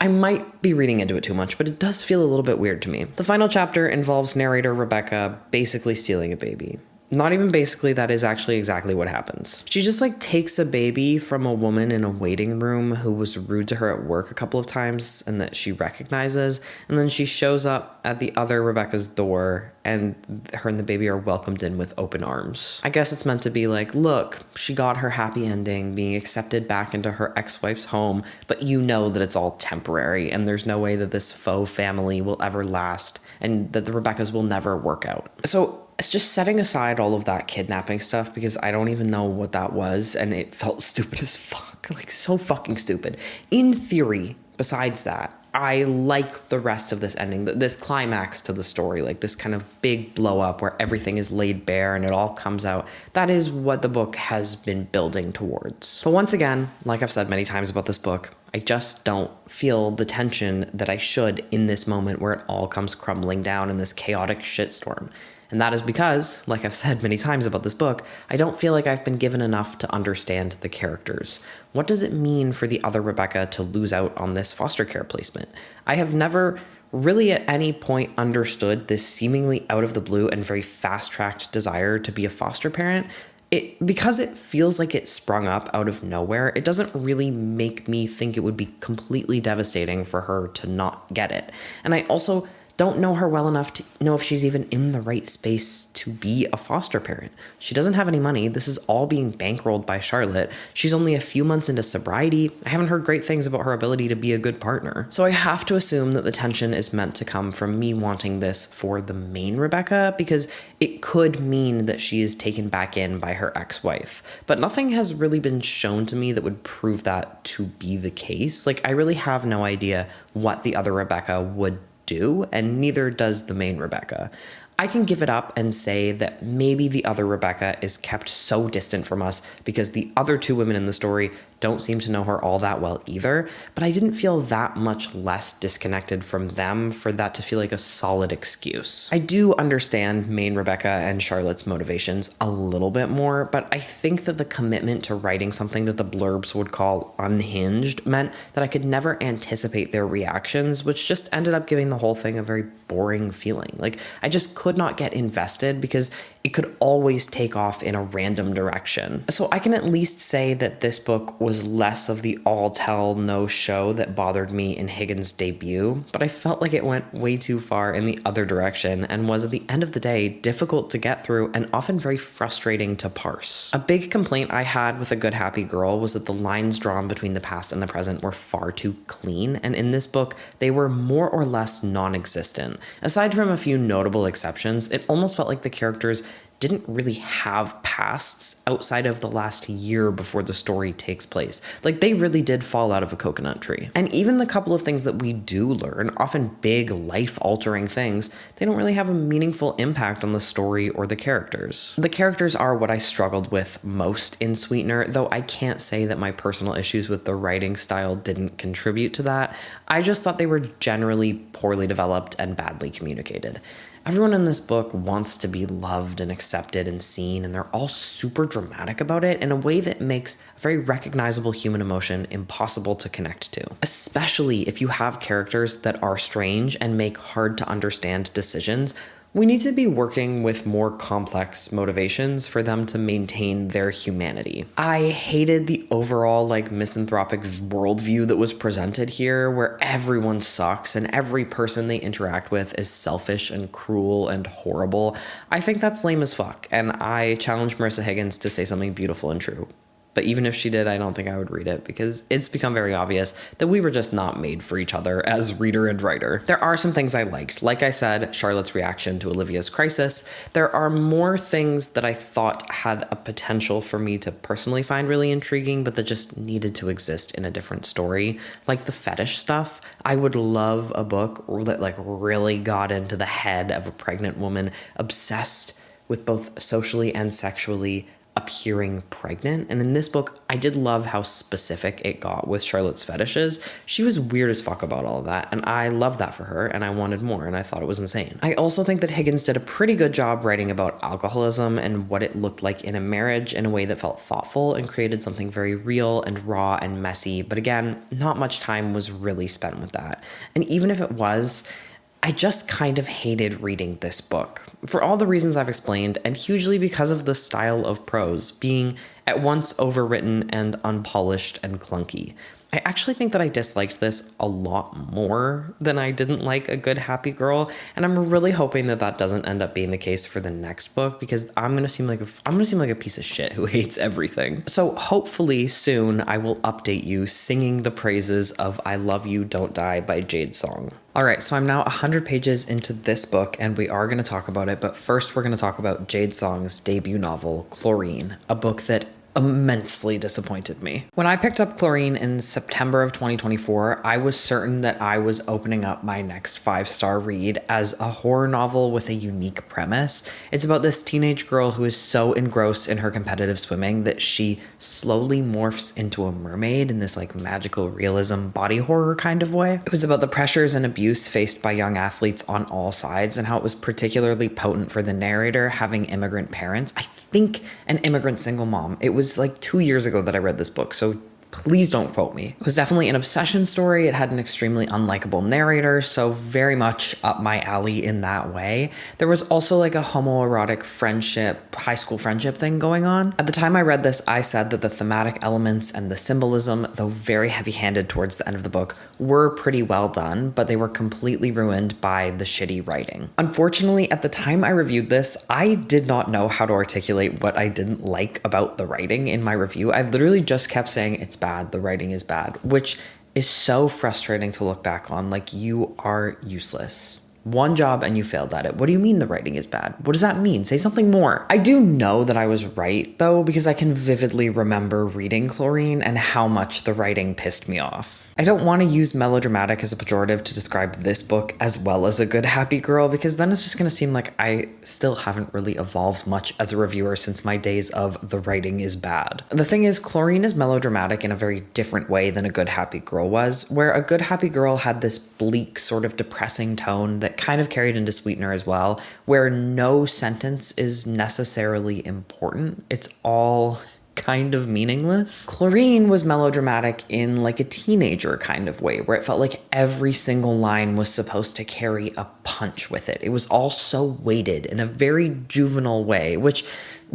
I might be reading into it too much, but it does feel a little bit weird to me. The final chapter involves narrator Rebecca basically stealing a baby. Not even basically, that is actually exactly what happens. She just like takes a baby from a woman in a waiting room who was rude to her at work a couple of times and that she recognizes. And then she shows up at the other Rebecca's door and her and the baby are welcomed in with open arms. I guess it's meant to be like, look, she got her happy ending, being accepted back into her ex-wife's home, but you know that it's all temporary and there's no way that this faux family will ever last and that the Rebeccas will never work out. So it's just setting aside all of that kidnapping stuff because I don't even know what that was and it felt stupid as fuck, like so fucking stupid. In theory, besides that, I like the rest of this ending, this climax to the story, like this kind of big blow up where everything is laid bare and it all comes out. That is what the book has been building towards. But once again, like I've said many times about this book, I just don't feel the tension that I should in this moment where it all comes crumbling down in this chaotic shitstorm. And that is because, like I've said many times about this book, I don't feel like I've been given enough to understand the characters. What does it mean for the other Rebecca to lose out on this foster care placement? I have never really at any point understood this seemingly out of the blue and very fast-tracked desire to be a foster parent. Because it feels like it sprung up out of nowhere, it doesn't really make me think it would be completely devastating for her to not get it. And I also don't know her well enough to know if she's even in the right space to be a foster parent. She doesn't have any money. This is all being bankrolled by Charlotte. She's only a few months into sobriety. I haven't heard great things about her ability to be a good partner. So I have to assume that the tension is meant to come from me wanting this for the main Rebecca, because it could mean that she is taken back in by her ex-wife. But nothing has really been shown to me that would prove that to be the case. Like, I really have no idea what the other Rebecca would do, and neither does the main Rebecca. I can give it up and say that maybe the other Rebecca is kept so distant from us because the other two women in the story don't seem to know her all that well either, but I didn't feel that much less disconnected from them for that to feel like a solid excuse. I do understand main Rebecca and Charlotte's motivations a little bit more, but I think that the commitment to writing something that the blurbs would call unhinged meant that I could never anticipate their reactions, which just ended up giving the whole thing a very boring feeling. Like, I just could not get invested because it could always take off in a random direction. So I can at least say that this book was less of the all tell no show that bothered me in Higgins' debut, but I felt like it went way too far in the other direction and was at the end of the day difficult to get through and often very frustrating to parse. A big complaint I had with A Good Happy Girl was that the lines drawn between the past and the present were far too clean, and in this book they were more or less non-existent. Aside from a few notable exceptions, it almost felt like the characters didn't really have pasts outside of the last year before the story takes place. Like, they really did fall out of a coconut tree. And even the couple of things that we do learn, often big life-altering things, they don't really have a meaningful impact on the story or the characters. The characters are what I struggled with most in Sweetener, though I can't say that my personal issues with the writing style didn't contribute to that. I just thought they were generally poorly developed and badly communicated. Everyone in this book wants to be loved and accepted accepted and seen, and they're all super dramatic about it in a way that makes a very recognizable human emotion impossible to connect to. Especially if you have characters that are strange and make hard to understand decisions. We need to be working with more complex motivations for them to maintain their humanity. I hated the overall misanthropic worldview that was presented here, where everyone sucks and every person they interact with is selfish and cruel and horrible. I think that's lame as fuck, and I challenge Marissa Higgins to say something beautiful and true. But even if she did, I don't think I would read it because it's become very obvious that we were just not made for each other as reader and writer. There are some things I liked. Like I said, Charlotte's reaction to Olivia's crisis. There are more things that I thought had a potential for me to personally find really intriguing, but that just needed to exist in a different story. Like the fetish stuff. I would love a book that really got into the head of a pregnant woman obsessed with both socially and sexually appearing pregnant. And in this book, I did love how specific it got with Charlotte's fetishes. She was weird as fuck about all of that, and I loved that for her, and I wanted more, and I thought it was insane. I also think that Higgins did a pretty good job writing about alcoholism and what it looked like in a marriage in a way that felt thoughtful and created something very real and raw and messy. But again, not much time was really spent with that. And even if it was, I just kind of hated reading this book for all the reasons I've explained, and hugely because of the style of prose being at once overwritten and unpolished and clunky. I actually think that I disliked this a lot more than I didn't like A Good Happy Girl, and I'm really hoping that that doesn't end up being the case for the next book, because I'm gonna seem like a piece of shit who hates everything. So hopefully soon I will update you singing the praises of I Love You, Don't Die by Jade Song. All right, so I'm now 100 pages into this book, and we are going to talk about it, but first we're going to talk about Jade Song's debut novel, Chlorine, a book that immensely disappointed me. When I picked up Chlorine in September of 2024, I was certain that I was opening up my next 5-star read as a horror novel with a unique premise. It's about this teenage girl who is so engrossed in her competitive swimming that she slowly morphs into a mermaid in this magical realism body horror kind of way. It was about the pressures and abuse faced by young athletes on all sides, and how it was particularly potent for the narrator having immigrant parents. I think an immigrant single mom. It was 2 years ago that I read this book, so please don't quote me. It was definitely an obsession story. It had an extremely unlikable narrator, so very much up my alley in that way. There was also a homoerotic friendship, high school friendship thing going on. At the time I read this, I said that the thematic elements and the symbolism, though very heavy-handed towards the end of the book, were pretty well done, but they were completely ruined by the shitty writing. Unfortunately, at the time I reviewed this, I did not know how to articulate what I didn't like about the writing in my review. I literally just kept saying it's bad, the writing is bad, which is so frustrating to look back on. You are useless. One job and you failed at it. What do you mean the writing is bad? What does that mean? Say something more. I do know that I was right, though, because I can vividly remember reading Chlorine and how much the writing pissed me off. I don't want to use melodramatic as a pejorative to describe this book as well as A Good Happy Girl, because then it's just going to seem like I still haven't really evolved much as a reviewer since my days of the writing is bad. The thing is, Chlorine is melodramatic in a very different way than A Good Happy Girl was, where A Good Happy Girl had this bleak, sort of depressing tone that kind of carried into Sweetener as well, where no sentence is necessarily important. It's all kind of meaningless. Chlorine was melodramatic in a teenager kind of way, where it felt like every single line was supposed to carry a punch with it. It was all so weighted in a very juvenile way, which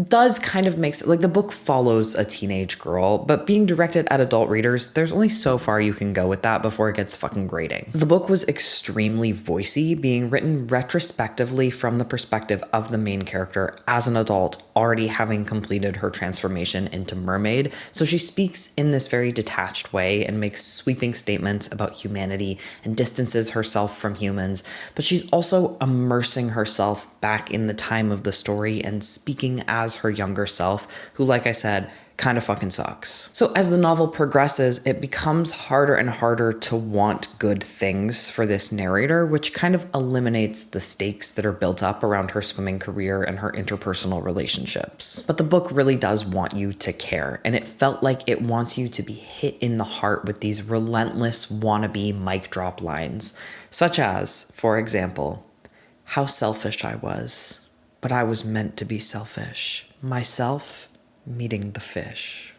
does kind of make the book follows a teenage girl, but being directed at adult readers, there's only so far you can go with that before it gets fucking grating. The book was extremely voicey, being written retrospectively from the perspective of the main character as an adult, already having completed her transformation into mermaid. So she speaks in this very detached way and makes sweeping statements about humanity and distances herself from humans, but she's also immersing herself back in the time of the story and speaking as her younger self, who, like I said, kind of fucking sucks. So as the novel progresses, it becomes harder and harder to want good things for this narrator, which kind of eliminates the stakes that are built up around her swimming career and her interpersonal relationships. But the book really does want you to care, and it felt like it wants you to be hit in the heart with these relentless wannabe mic drop lines, such as, for example, how selfish I was. but I was meant to be selfish. Myself meeting the fish.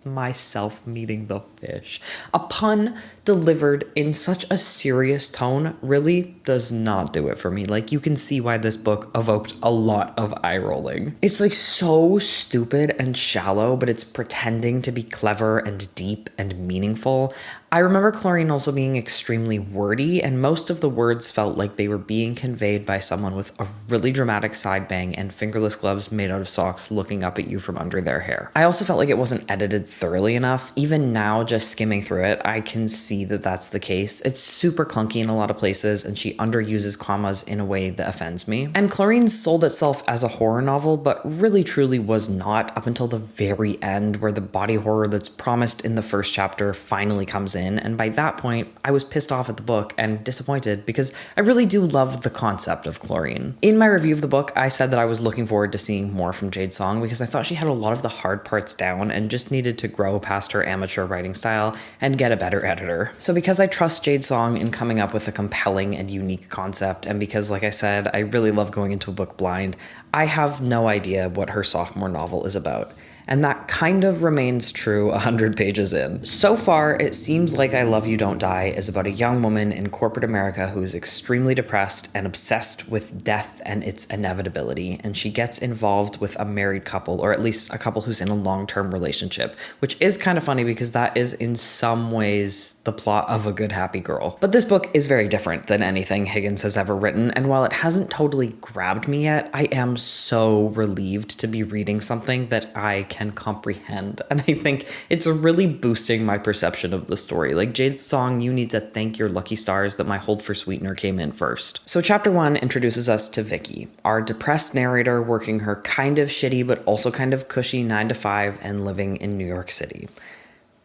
Myself meeting the fish. A pun delivered in such a serious tone really does not do it for me. Like, you can see why this book evoked a lot of eye rolling. It's like so stupid and shallow, but it's pretending to be clever and deep and meaningful. I remember Chlorine also being extremely wordy, and most of the words felt like they were being conveyed by someone with a really dramatic side bang and fingerless gloves made out of socks looking up at you from under their hair. I also felt like it wasn't edited thoroughly enough. Even now, just skimming through it, I can see that that's the case. It's super clunky in a lot of places, and she underuses commas in a way that offends me. And Chlorine sold itself as a horror novel, but really truly was not up until the very end, where the body horror that's promised in the first chapter finally comes in. And by that point, I was pissed off at the book and disappointed because I really do love the concept of Chlorine. In my review of the book, I said that I was looking forward to seeing more from Jade Song because I thought she had a lot of the hard parts down and just needed to grow past her amateur writing style and get a better editor. So because I trust Jade Song in coming up with a compelling and unique concept, and because, like I said, I really love going into a book blind, I have no idea what her sophomore novel is about. And that kind of remains true 100 pages in. So far, it seems like I Love You Don't Die is about a young woman in corporate America who is extremely depressed and obsessed with death and its inevitability, and she gets involved with a married couple, or at least a couple who's in a long-term relationship, which is kind of funny because that is in some ways the plot of A Good Happy Girl. But this book is very different than anything Higgins has ever written, and while it hasn't totally grabbed me yet, I am so relieved to be reading something that I can comprehend. And I think it's really boosting my perception of the story. Like, Jade's Song, you need to thank your lucky stars that my hold for Sweetener came in first. So chapter 1 introduces us to Vicky, our depressed narrator working her kind of shitty but also kind of cushy 9 to 5 and living in New York City.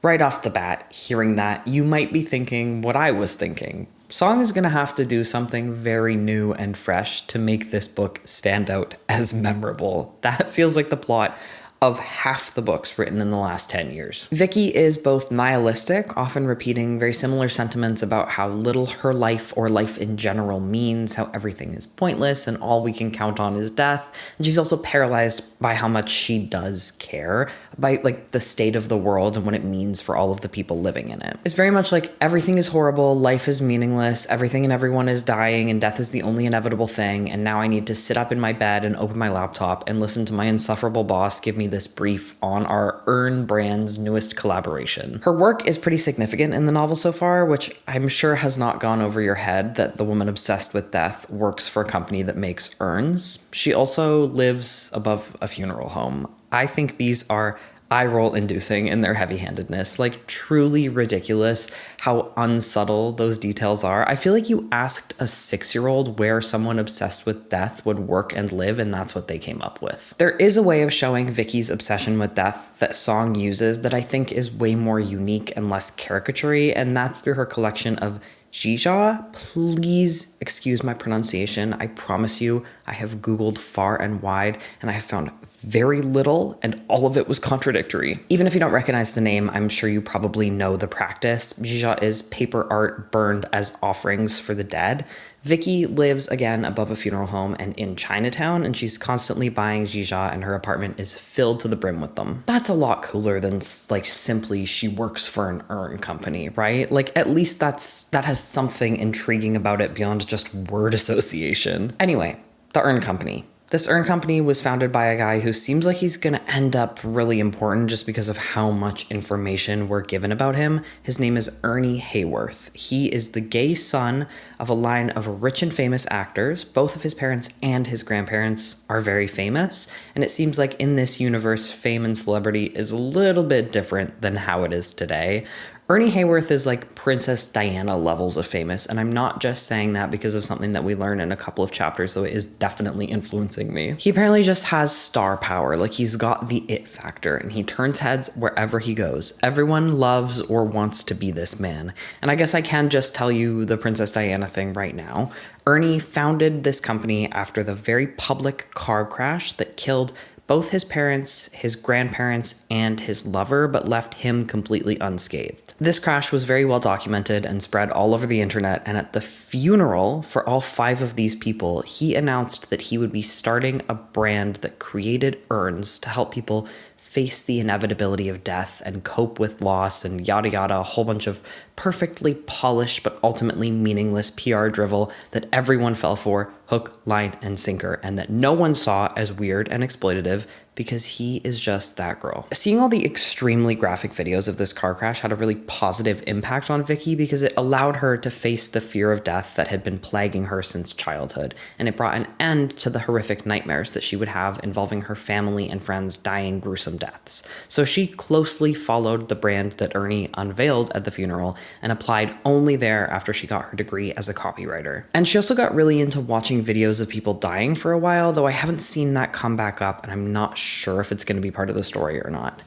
Right off the bat, hearing that, you might be thinking what I was thinking. Song is going to have to do something very new and fresh to make this book stand out as memorable. That feels like the plot of half the books written in the last 10 years. Vicky is both nihilistic, often repeating very similar sentiments about how little her life or life in general means, how everything is pointless and all we can count on is death. And she's also paralyzed by how much she does care by like the state of the world and what it means for all of the people living in it. It's very much like everything is horrible, life is meaningless, everything and everyone is dying, and death is the only inevitable thing, and now I need to sit up in my bed and open my laptop and listen to my insufferable boss give me this brief on our Earn brand's newest collaboration. Her work is pretty significant in the novel so far, which I'm sure has not gone over your head that the woman obsessed with death works for a company that makes urns. She also lives above a funeral home. I think these are eye-roll inducing in their heavy-handedness, like truly ridiculous how unsubtle those details are. I feel like you asked a 6-year-old where someone obsessed with death would work and live, and that's what they came up with. There is a way of showing Vicky's obsession with death that Song uses that I think is way more unique and less caricature-y, and that's through her collection of jade. Please excuse my pronunciation. I promise you, I have Googled far and wide, and I have found very little, and all of it was contradictory. Even if you don't recognize the name, I'm sure you probably know the practice. Jade is paper art burned as offerings for the dead. Vicky lives again above a funeral home and in Chinatown, and she's constantly buying jade, and her apartment is filled to the brim with them. That's a lot cooler than like simply she works for an urn company, right? Like, at least that has something intriguing about it beyond just word association. Anyway, the urn company. This urn company was founded by a guy who seems like he's gonna end up really important just because of how much information we're given about him. His name is Ernie Hayworth. He is the gay son of a line of rich and famous actors. Both of his parents and his grandparents are very famous, and it seems like in this universe, fame and celebrity is a little bit different than how it is today. Ernie Hayworth is like Princess Diana levels of famous, and I'm not just saying that because of something that we learn in a couple of chapters, though it is definitely influencing me. He apparently just has star power, like he's got the it factor, and he turns heads wherever he goes. Everyone loves or wants to be this man. And I guess I can just tell you the Princess Diana thing right now. Ernie founded this company after the very public car crash that killed both his parents, his grandparents, and his lover, but left him completely unscathed. This crash was very well documented and spread all over the internet, and at the funeral for all 5 of these people, he announced that he would be starting a brand that created urns to help people face the inevitability of death and cope with loss and yada yada, a whole bunch of perfectly polished but ultimately meaningless PR drivel that everyone fell for, hook, line, and sinker, and that no one saw as weird and exploitative because he is just that girl. Seeing all the extremely graphic videos of this car crash had a really positive impact on Vicky because it allowed her to face the fear of death that had been plaguing her since childhood, and it brought an end to the horrific nightmares that she would have involving her family and friends dying gruesome deaths. So she closely followed the brand that Ernie unveiled at the funeral and applied only there after she got her degree as a copywriter. And she also got really into watching videos of people dying for a while, though I haven't seen that come back up and I'm not sure if it's going to be part of the story or not.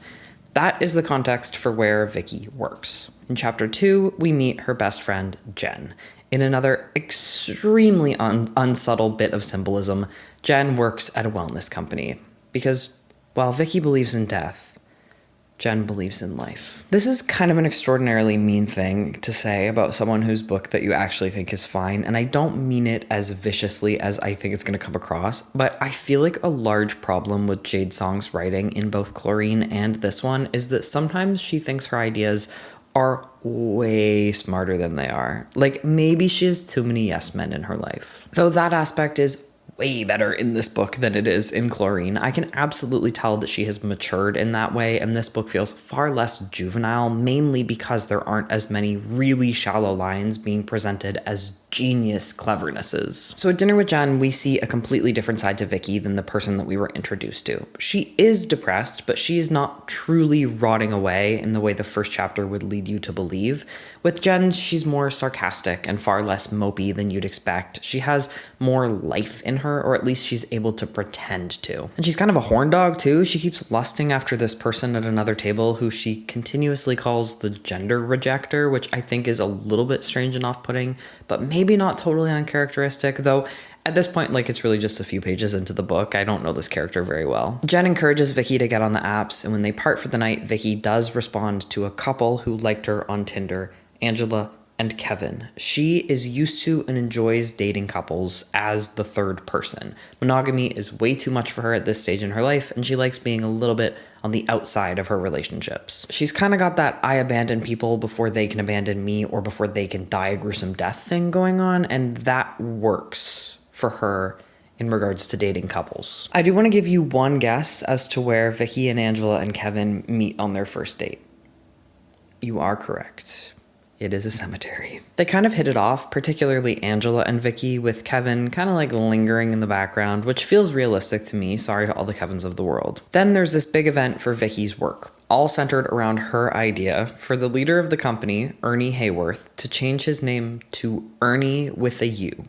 That is the context for where Vicky works. In chapter 2, we meet her best friend, Jen. In another extremely unsubtle bit of symbolism, Jen works at a wellness company. Because while Vicky believes in death, Jen believes in life. This is kind of an extraordinarily mean thing to say about someone whose book that you actually think is fine, and I don't mean it as viciously as I think it's going to come across, but I feel like a large problem with Jade Song's writing in both Chlorine and this one is that sometimes she thinks her ideas are way smarter than they are. Like, maybe she has too many yes men in her life. Though that aspect is way better in this book than it is in Chlorine. I can absolutely tell that she has matured in that way, and this book feels far less juvenile, mainly because there aren't as many really shallow lines being presented as genius clevernesses. So at dinner with Jen, we see a completely different side to Vicky than the person that we were introduced to. She is depressed, but she is not truly rotting away in the way the first chapter would lead you to believe. With Jen, she's more sarcastic and far less mopey than you'd expect. She has more life in her, or at least she's able to pretend to. And she's kind of a horn dog too. She keeps lusting after this person at another table who she continuously calls the gender rejecter, which I think is a little bit strange and off-putting, but maybe not totally uncharacteristic, though at this point, like, it's really just a few pages into the book. I don't know this character very well. Jen encourages Vicky to get on the apps, and when they part for the night, Vicky does respond to a couple who liked her on Tinder, Angela and Kevin. She is used to and enjoys dating couples as the third person. Monogamy is way too much for her at this stage in her life, and she likes being a little bit on the outside of her relationships. She's kind of got that I abandon people before they can abandon me or before they can die a gruesome death thing going on, and that works for her in regards to dating couples. I do want to give you one guess as to where Vicky and Angela and Kevin meet on their first date. You are correct. It is a cemetery. They kind of hit it off, particularly Angela and Vicky, with Kevin kind of like lingering in the background, which feels realistic to me. Sorry to all the Kevins of the world. Then there's this big event for Vicky's work, all centered around her idea for the leader of the company, Ernie Hayworth, to change his name to Ernie with a U.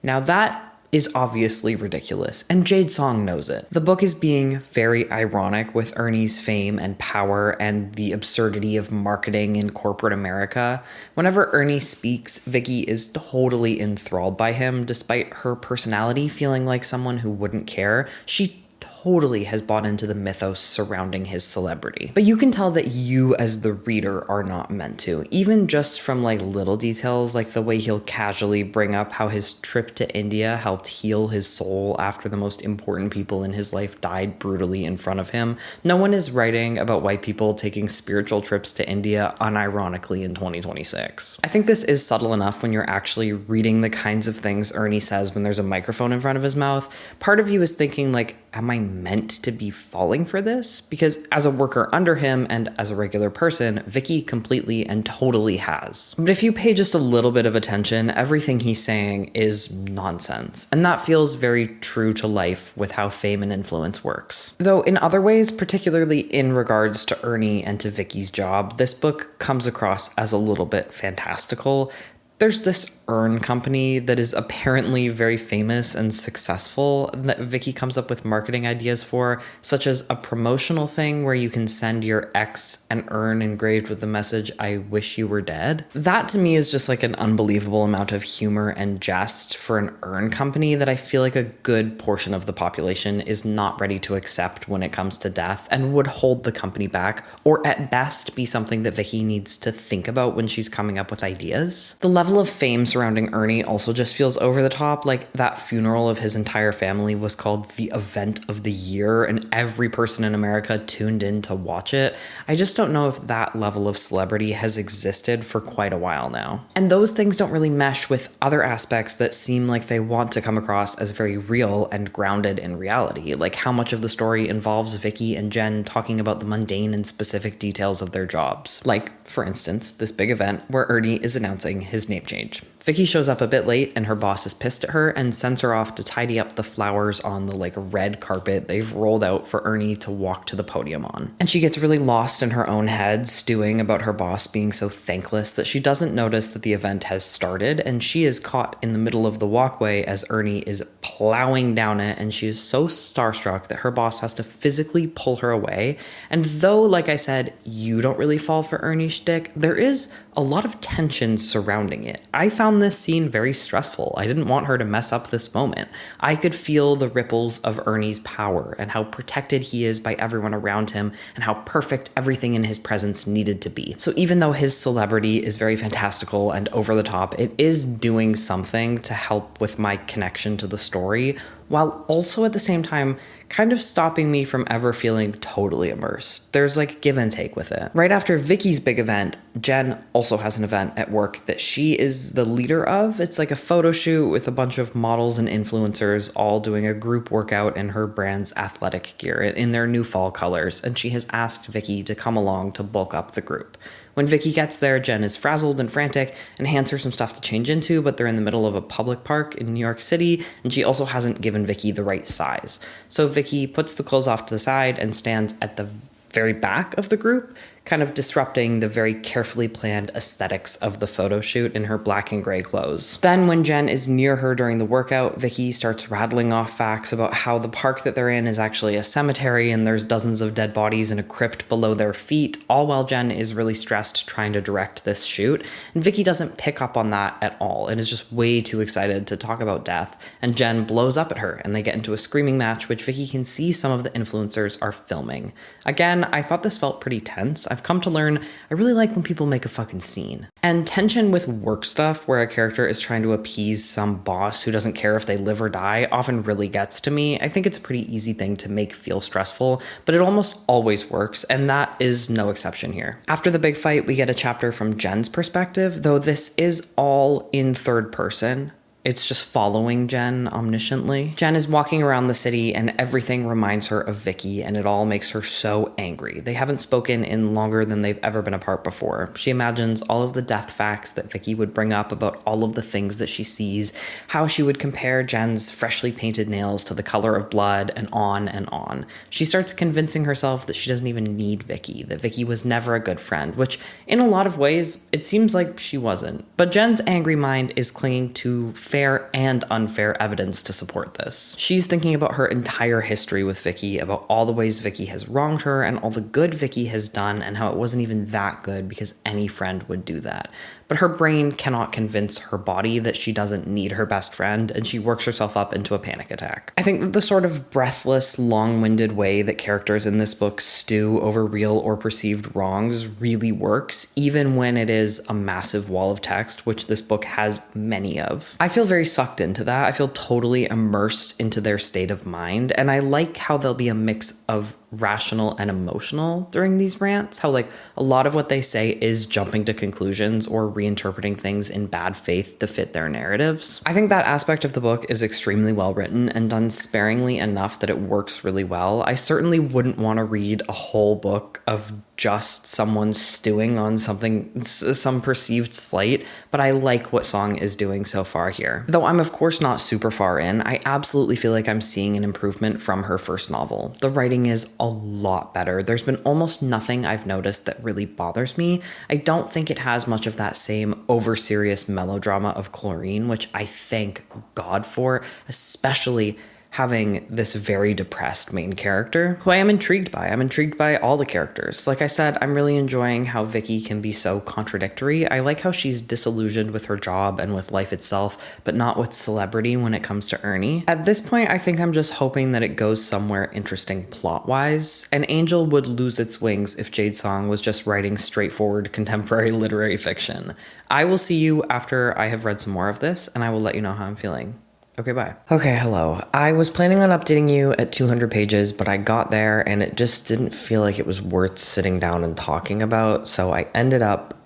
Now that is obviously ridiculous, and Jade Song knows it. The book is being very ironic with Ernie's fame and power and the absurdity of marketing in corporate America. Whenever Ernie speaks, Vicky is totally enthralled by him, despite her personality feeling like someone who wouldn't care. She totally has bought into the mythos surrounding his celebrity. But you can tell that you as the reader are not meant to, even just from like little details, like the way he'll casually bring up how his trip to India helped heal his soul after the most important people in his life died brutally in front of him. No one is writing about white people taking spiritual trips to India unironically in 2026. I think this is subtle enough when you're actually reading the kinds of things Ernie says when there's a microphone in front of his mouth. Part of you is thinking like, am I meant to be falling for this? Because as a worker under him and as a regular person, Vicky completely and totally has. But if you pay just a little bit of attention, everything he's saying is nonsense. And that feels very true to life with how fame and influence works. Though in other ways, particularly in regards to Ernie and to Vicky's job, this book comes across as a little bit fantastical. There's this urn company that is apparently very famous and successful that Vicky comes up with marketing ideas for, such as a promotional thing where you can send your ex an urn engraved with the message, "I wish you were dead." That to me is just like an unbelievable amount of humor and jest for an urn company that I feel like a good portion of the population is not ready to accept when it comes to death and would hold the company back, or at best be something that Vicky needs to think about when she's coming up with ideas. The level of fame surrounding Ernie also just feels over the top. Like, that funeral of his entire family was called the event of the year, and every person in America tuned in to watch it. I just don't know if that level of celebrity has existed for quite a while now. And those things don't really mesh with other aspects that seem like they want to come across as very real and grounded in reality, like how much of the story involves Vicky and Jen talking about the mundane and specific details of their jobs. Like, for instance, this big event where Ernie is announcing his name change. Vicky shows up a bit late and her boss is pissed at her and sends her off to tidy up the flowers on the red carpet they've rolled out for Ernie to walk to the podium on. And she gets really lost in her own head, stewing about her boss being so thankless that she doesn't notice that the event has started, and she is caught in the middle of the walkway as Ernie is plowing down it, and she is so starstruck that her boss has to physically pull her away. And though, like I said, you don't really fall for Ernie's shtick, there is a lot of tension surrounding it. I found this scene very stressful. I didn't want her to mess up this moment. I could feel the ripples of Ernie's power and how protected he is by everyone around him and how perfect everything in his presence needed to be. So even though his celebrity is very fantastical and over the top, it is doing something to help with my connection to the story, while also at the same time kind of stopping me from ever feeling totally immersed. There's give and take with it. Right after Vicky's big event, Jen also has an event at work that she is the leader of. It's like a photo shoot with a bunch of models and influencers all doing a group workout in her brand's athletic gear in their new fall colors, and she has asked Vicky to come along to bulk up the group. When Vicky gets there, Jen is frazzled and frantic and hands her some stuff to change into, but they're in the middle of a public park in New York City, and she also hasn't given Vicky the right size. So Vicky puts the clothes off to the side and stands at the very back of the group, kind of disrupting the very carefully planned aesthetics of the photo shoot in her black and gray clothes. Then when Jen is near her during the workout, Vicky starts rattling off facts about how the park that they're in is actually a cemetery and there's dozens of dead bodies in a crypt below their feet, all while Jen is really stressed trying to direct this shoot. And Vicky doesn't pick up on that at all and is just way too excited to talk about death. And Jen blows up at her and they get into a screaming match, which Vicky can see some of the influencers are filming. Again, I thought this felt pretty tense. I've come to learn I really like when people make a fucking scene. And tension with work stuff where a character is trying to appease some boss who doesn't care if they live or die often really gets to me. I think it's a pretty easy thing to make feel stressful, but it almost always works, and that is no exception here. After the big fight, we get a chapter from Jen's perspective, though this is all in third person. It's just following Jen omnisciently. Jen is walking around the city and everything reminds her of Vicky, and it all makes her so angry. They haven't spoken in longer than they've ever been apart before. She imagines all of the death facts that Vicky would bring up about all of the things that she sees, how she would compare Jen's freshly painted nails to the color of blood, and on and on. She starts convincing herself that she doesn't even need Vicky, that Vicky was never a good friend, which in a lot of ways, it seems like she wasn't. But Jen's angry mind is clinging to fair and unfair evidence to support this. She's thinking about her entire history with Vicky, about all the ways Vicky has wronged her and all the good Vicky has done and how it wasn't even that good because any friend would do that. But her brain cannot convince her body that she doesn't need her best friend, and she works herself up into a panic attack. I think that the sort of breathless, long-winded way that characters in this book stew over real or perceived wrongs really works, even when it is a massive wall of text, which this book has many of. I feel very sucked into that. I feel totally immersed into their state of mind, and I like how there'll be a mix of rational and emotional during these rants, how a lot of what they say is jumping to conclusions or reinterpreting things in bad faith to fit their narratives. I think that aspect of the book is extremely well written and done sparingly enough that it works really well. I certainly wouldn't want to read a whole book of just someone stewing on some perceived slight, but I like what Song is doing so far here. Though I'm of course not super far in, I absolutely feel like I'm seeing an improvement from her first novel. The writing is a lot better. There's been almost nothing I've noticed that really bothers me. I don't think it has much of that same over-serious melodrama of Chlorine, which I thank God for, especially having this very depressed main character who I am intrigued by. I'm intrigued by all the characters. Like I said, I'm really enjoying how Vicky can be so contradictory. I like how she's disillusioned with her job and with life itself, but not with celebrity when it comes to Ernie. At this point, I think I'm just hoping that it goes somewhere interesting plot-wise. An Angel would lose its wings if Jade Song was just writing straightforward contemporary literary fiction. I will see you after I have read some more of this, and I will let you know how I'm feeling. Okay, bye. Okay, hello. I was planning on updating you at 200 pages, but I got there and it just didn't feel like it was worth sitting down and talking about, so I ended up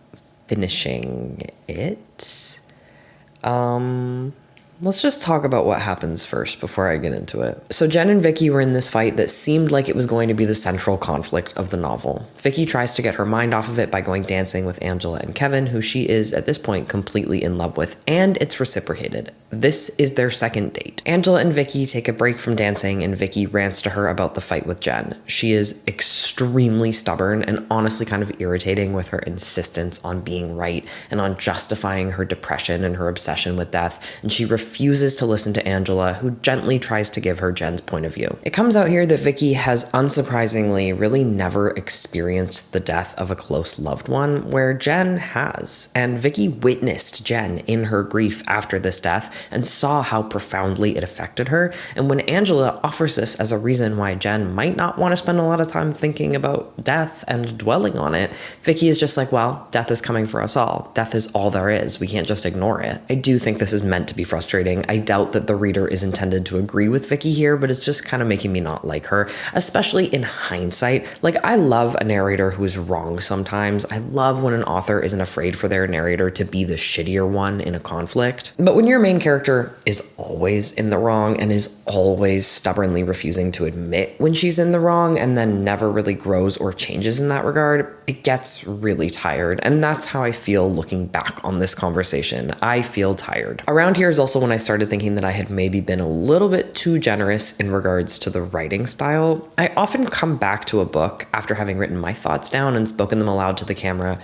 finishing it. Let's just talk about what happens first before I get into it. So Jen and Vicky were in this fight that seemed like it was going to be the central conflict of the novel. Vicky tries to get her mind off of it by going dancing with Angela and Kevin, who she is at this point completely in love with, and it's reciprocated. This is their second date. Angela and Vicky take a break from dancing and Vicky rants to her about the fight with Jen. She is extremely stubborn and honestly kind of irritating with her insistence on being right and on justifying her depression and her obsession with death, and she refuses to listen to Angela, who gently tries to give her Jen's point of view. It comes out here that Vicky has unsurprisingly really never experienced the death of a close loved one, where Jen has. And Vicky witnessed Jen in her grief after this death and saw how profoundly it affected her. And when Angela offers this as a reason why Jen might not want to spend a lot of time thinking about death and dwelling on it, Vicky is just like, well, death is coming for us all. Death is all there is. We can't just ignore it. I do think this is meant to be frustrating. I doubt that the reader is intended to agree with Vicky here, but it's just kind of making me not like her, especially in hindsight. Like, I love a narrator who is wrong sometimes. I love when an author isn't afraid for their narrator to be the shittier one in a conflict. But when your main character is always in the wrong and is always stubbornly refusing to admit when she's in the wrong and then never really grows or changes in that regard, it gets really tired. And that's how I feel looking back on this conversation. I feel tired. Around here is also when I started thinking that I had maybe been a little bit too generous in regards to the writing style. I often come back to a book after having written my thoughts down and spoken them aloud to the camera.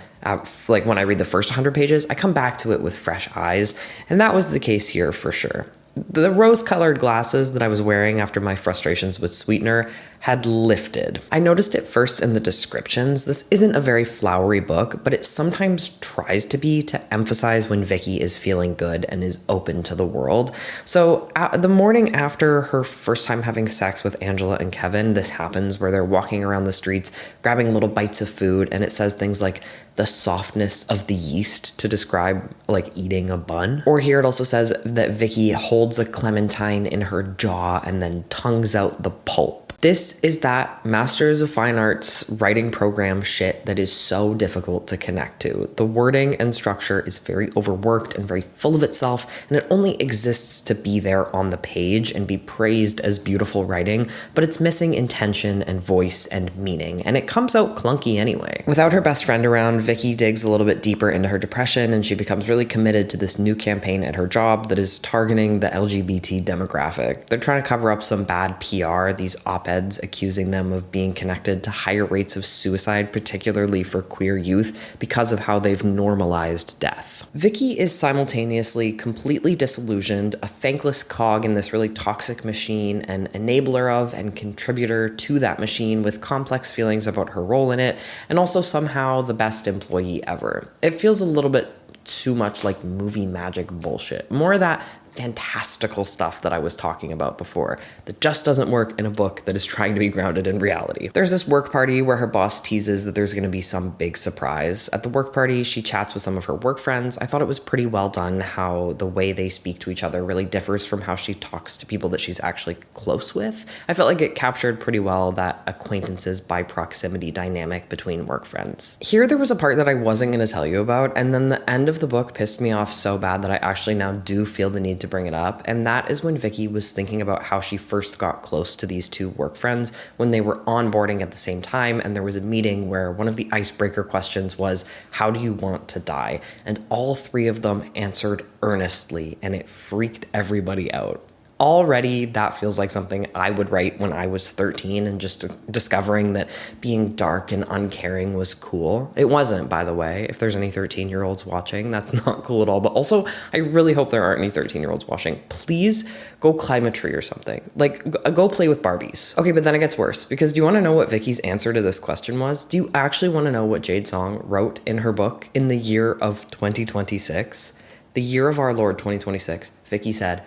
Like when I read the first 100 pages, I come back to it with fresh eyes, and that was the case here for sure. The rose-colored glasses that I was wearing after my frustrations with Sweetener had lifted. I noticed it first in the descriptions. This isn't a very flowery book, but it sometimes tries to be, to emphasize when Vicky is feeling good and is open to the world. So the morning after her first time having sex with Angela and Kevin, this happens where they're walking around the streets, grabbing little bites of food, and it says things like the softness of the yeast to describe like eating a bun. Or here it also says that Vicky holds a clementine in her jaw and then tongues out the pulp. This is that Masters of Fine Arts writing program shit that is so difficult to connect to. The wording and structure is very overworked and very full of itself, and it only exists to be there on the page and be praised as beautiful writing, but it's missing intention and voice and meaning, and it comes out clunky anyway. Without her best friend around, Vicky digs a little bit deeper into her depression, and she becomes really committed to this new campaign at her job that is targeting the LGBT demographic. They're trying to cover up some bad PR, these op-eds accusing them of being connected to higher rates of suicide, particularly for queer youth, because of how they've normalized death. Vicky is simultaneously completely disillusioned, a thankless cog in this really toxic machine, an enabler of and contributor to that machine with complex feelings about her role in it, and also somehow the best employee ever. It feels a little bit too much like movie magic bullshit. More of that fantastical stuff that I was talking about before that just doesn't work in a book that is trying to be grounded in reality. There's this work party where her boss teases that there's going to be some big surprise. At the work party, she chats with some of her work friends. I thought it was pretty well done how the way they speak to each other really differs from how she talks to people that she's actually close with. I felt like it captured pretty well that acquaintances by proximity dynamic between work friends. Here there was a part that I wasn't going to tell you about, and then the end of the book pissed me off so bad that I actually now do feel the need to bring it up, and that is when Vicky was thinking about how she first got close to these two work friends when they were onboarding at the same time, and there was a meeting where one of the icebreaker questions was, how do you want to die? And all three of them answered earnestly, and it freaked everybody out. Already, that feels like something I would write when I was 13 and just discovering that being dark and uncaring was cool. It wasn't, by the way. If there's any 13-year-olds watching, that's not cool at all. But also, I really hope there aren't any 13-year-olds watching. Please go climb a tree or something. Like, go play with Barbies. Okay, but then it gets worse, because do you want to know what Vicky's answer to this question was? Do you actually want to know what Jade Song wrote in her book in the year of 2026? The year of our Lord 2026, Vicky said,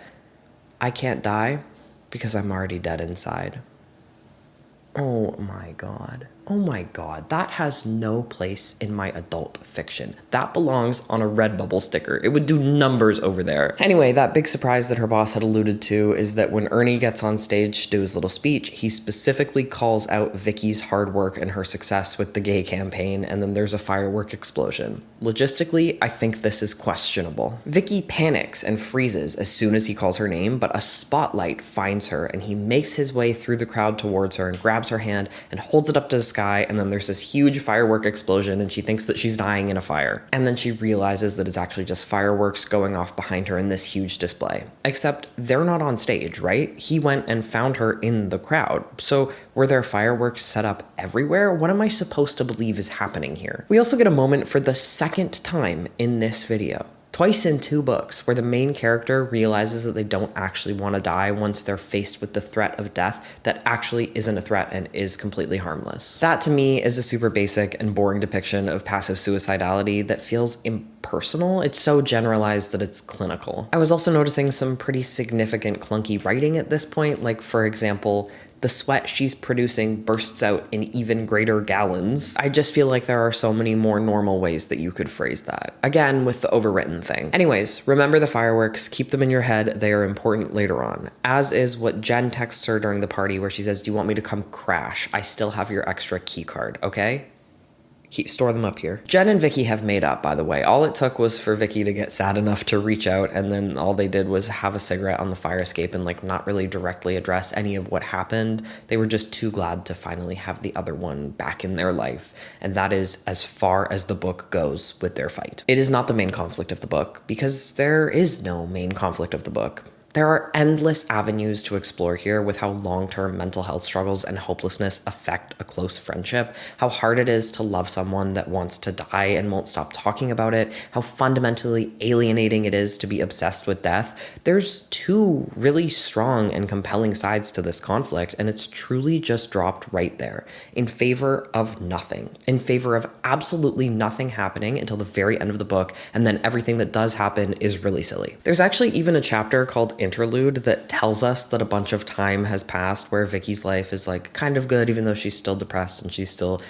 "I can't die because I'm already dead inside." Oh my God. Oh my God. That has no place in my adult fiction. That belongs on a Redbubble sticker. It would do numbers over there. Anyway, that big surprise that her boss had alluded to is that when Ernie gets on stage to do his little speech, he specifically calls out Vicky's hard work and her success with the gay campaign, and then there's a firework explosion. Logistically, I think this is questionable. Vicky panics and freezes as soon as he calls her name, but a spotlight finds her and he makes his way through the crowd towards her and grabs her hand and holds it up to the sky, and then there's this huge firework explosion and she thinks that she's dying in a fire. And then she realizes that it's actually just fireworks going off behind her in this huge display. Except they're not on stage, right? He went and found her in the crowd. So were there fireworks set up everywhere? What am I supposed to believe is happening here? We also get a moment for the second time in this video, twice in 2 books, where the main character realizes that they don't actually want to die once they're faced with the threat of death that actually isn't a threat and is completely harmless. That to me is a super basic and boring depiction of passive suicidality that feels impersonal. It's so generalized that it's clinical. I was also noticing some pretty significant clunky writing at this point, like for example, the sweat she's producing bursts out in even greater gallons. I just feel like there are so many more normal ways that you could phrase that. Again, with the overwritten thing. Anyways, remember the fireworks, keep them in your head, they are important later on. As is what Jen texts her during the party where she says, "Do you want me to come crash? I still have your extra key card, okay?" Store them up here. Jen and Vicky have made up, by the way. All it took was for Vicky to get sad enough to reach out, and then all they did was have a cigarette on the fire escape and like not really directly address any of what happened. They were just too glad to finally have the other one back in their life, and that is as far as the book goes with their fight. It is not the main conflict of the book, because there is no main conflict of the book. There are endless avenues to explore here with how long-term mental health struggles and hopelessness affect a close friendship, how hard it is to love someone that wants to die and won't stop talking about it, how fundamentally alienating it is to be obsessed with death. There's 2 really strong and compelling sides to this conflict, and it's truly just dropped right there, in favor of nothing, in favor of absolutely nothing happening until the very end of the book, and then everything that does happen is really silly. There's actually even a chapter called Interlude that tells us that a bunch of time has passed where Vicky's life is like kind of good, even though she's still depressed and she's still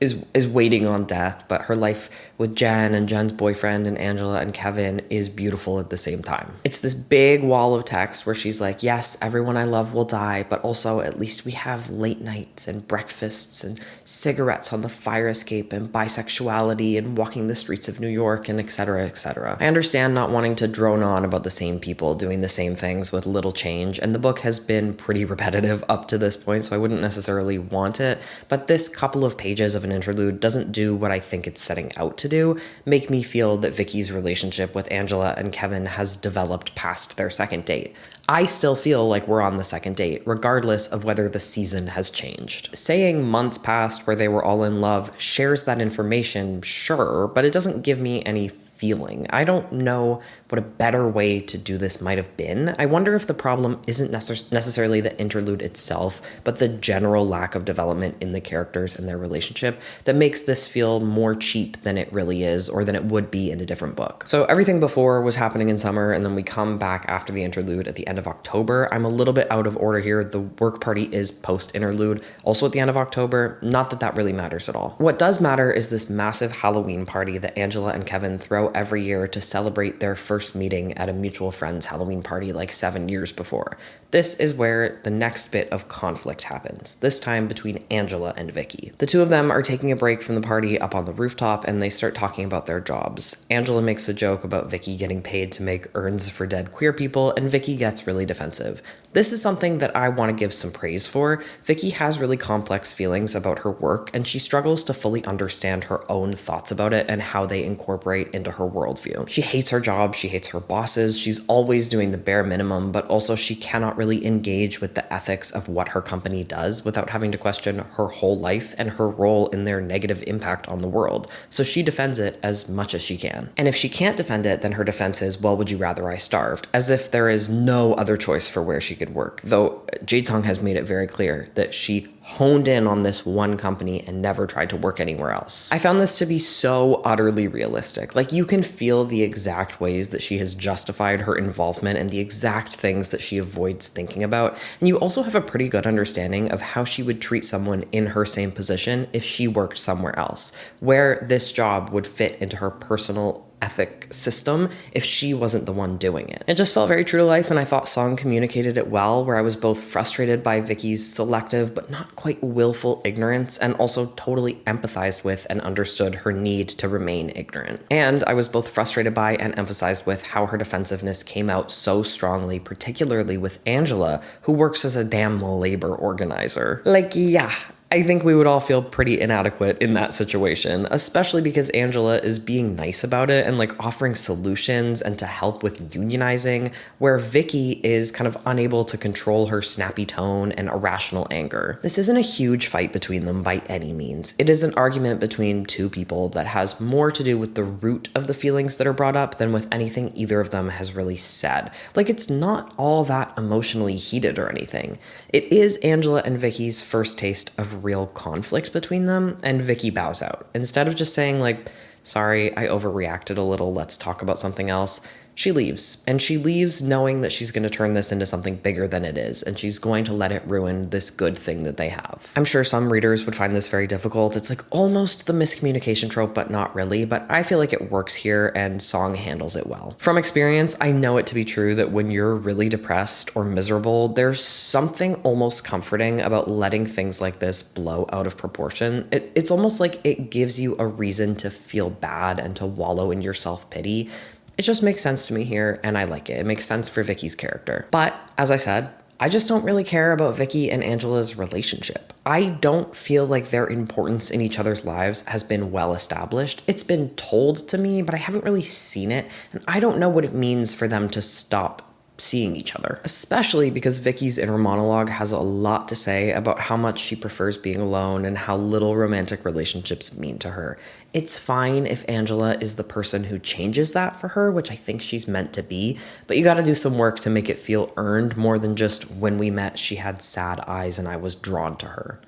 is waiting on death, but her life with Jen and Jen's boyfriend and Angela and Kevin is beautiful at the same time. It's this big wall of text where she's like, yes, everyone I love will die, but also at least we have late nights and breakfasts and cigarettes on the fire escape and bisexuality and walking the streets of New York and etc., etc. I understand not wanting to drone on about the same people doing the same things with little change, and the book has been pretty repetitive up to this point, so I wouldn't necessarily want it, but this couple of pages of an interlude doesn't do what I think it's setting out to do, make me feel that Vicky's relationship with Angela and Kevin has developed past their second date. I still feel like we're on the second date, regardless of whether the season has changed. Saying months past where they were all in love shares that information, sure, but it doesn't give me any feeling. I don't know what a better way to do this might have been. I wonder if the problem isn't necessarily the interlude itself, but the general lack of development in the characters and their relationship that makes this feel more cheap than it really is, or than it would be in a different book. So everything before was happening in summer, and then we come back after the interlude at the end of October. I'm a little bit out of order here. The work party is post-interlude, also at the end of October. Not that that really matters at all. What does matter is this massive Halloween party that Angela and Kevin throw every year to celebrate their first meeting at a mutual friend's Halloween party like 7 years before. This is where the next bit of conflict happens, this time between Angela and Vicky. The 2 of them are taking a break from the party up on the rooftop, and they start talking about their jobs. Angela makes a joke about Vicky getting paid to make urns for dead queer people, and Vicky gets really defensive. This is something that I want to give some praise for. Vicky has really complex feelings about her work, and she struggles to fully understand her own thoughts about it and how they incorporate into her worldview. She hates her job, she hates her bosses, she's always doing the bare minimum, but also she cannot really engage with the ethics of what her company does without having to question her whole life and her role in their negative impact on the world. So she defends it as much as she can. And if she can't defend it, then her defense is, well, would you rather I starved? As if there is no other choice for where she could work. Though Jade Song has made it very clear that she honed in on this one company and never tried to work anywhere else. I found this to be so utterly realistic. Like, you can feel the exact ways that she has justified her involvement and the exact things that she avoids thinking about. And you also have a pretty good understanding of how she would treat someone in her same position if she worked somewhere else, where this job would fit into her personal ethic system if she wasn't the one doing it. It just felt very true to life, and I thought Song communicated it well, where I was both frustrated by Vicky's selective but not quite willful ignorance, and also totally empathized with and understood her need to remain ignorant. And I was both frustrated by and emphasized with how her defensiveness came out so strongly, particularly with Angela, who works as a damn labor organizer. Like, yeah, I think we would all feel pretty inadequate in that situation, especially because Angela is being nice about it and like offering solutions and to help with unionizing, where Vicky is kind of unable to control her snappy tone and irrational anger. This isn't a huge fight between them by any means. It is an argument between two people that has more to do with the root of the feelings that are brought up than with anything either of them has really said. Like, it's not all that emotionally heated or anything. It is Angela and Vicky's first taste of real conflict between them, and Vicky bows out. Instead of just saying like, sorry, I overreacted a little, let's talk about something else, she leaves. And she leaves knowing that she's going to turn this into something bigger than it is, and she's going to let it ruin this good thing that they have. I'm sure some readers would find this very difficult. It's like almost the miscommunication trope, but not really. But I feel like it works here, and Song handles it well. From experience, I know it to be true that when you're really depressed or miserable, there's something almost comforting about letting things like this blow out of proportion. It's almost like it gives you a reason to feel bad and to wallow in your self-pity. It just makes sense to me here, and I like it. It makes sense for Vicky's character. But, as I said, I just don't really care about Vicky and Angela's relationship. I don't feel like their importance in each other's lives has been well established. It's been told to me, but I haven't really seen it, and I don't know what it means for them to stop seeing each other, especially because Vicky's inner monologue has a lot to say about how much she prefers being alone and how little romantic relationships mean to her. It's fine if Angela is the person who changes that for her, which I think she's meant to be, but you gotta do some work to make it feel earned more than just when we met she had sad eyes and I was drawn to her.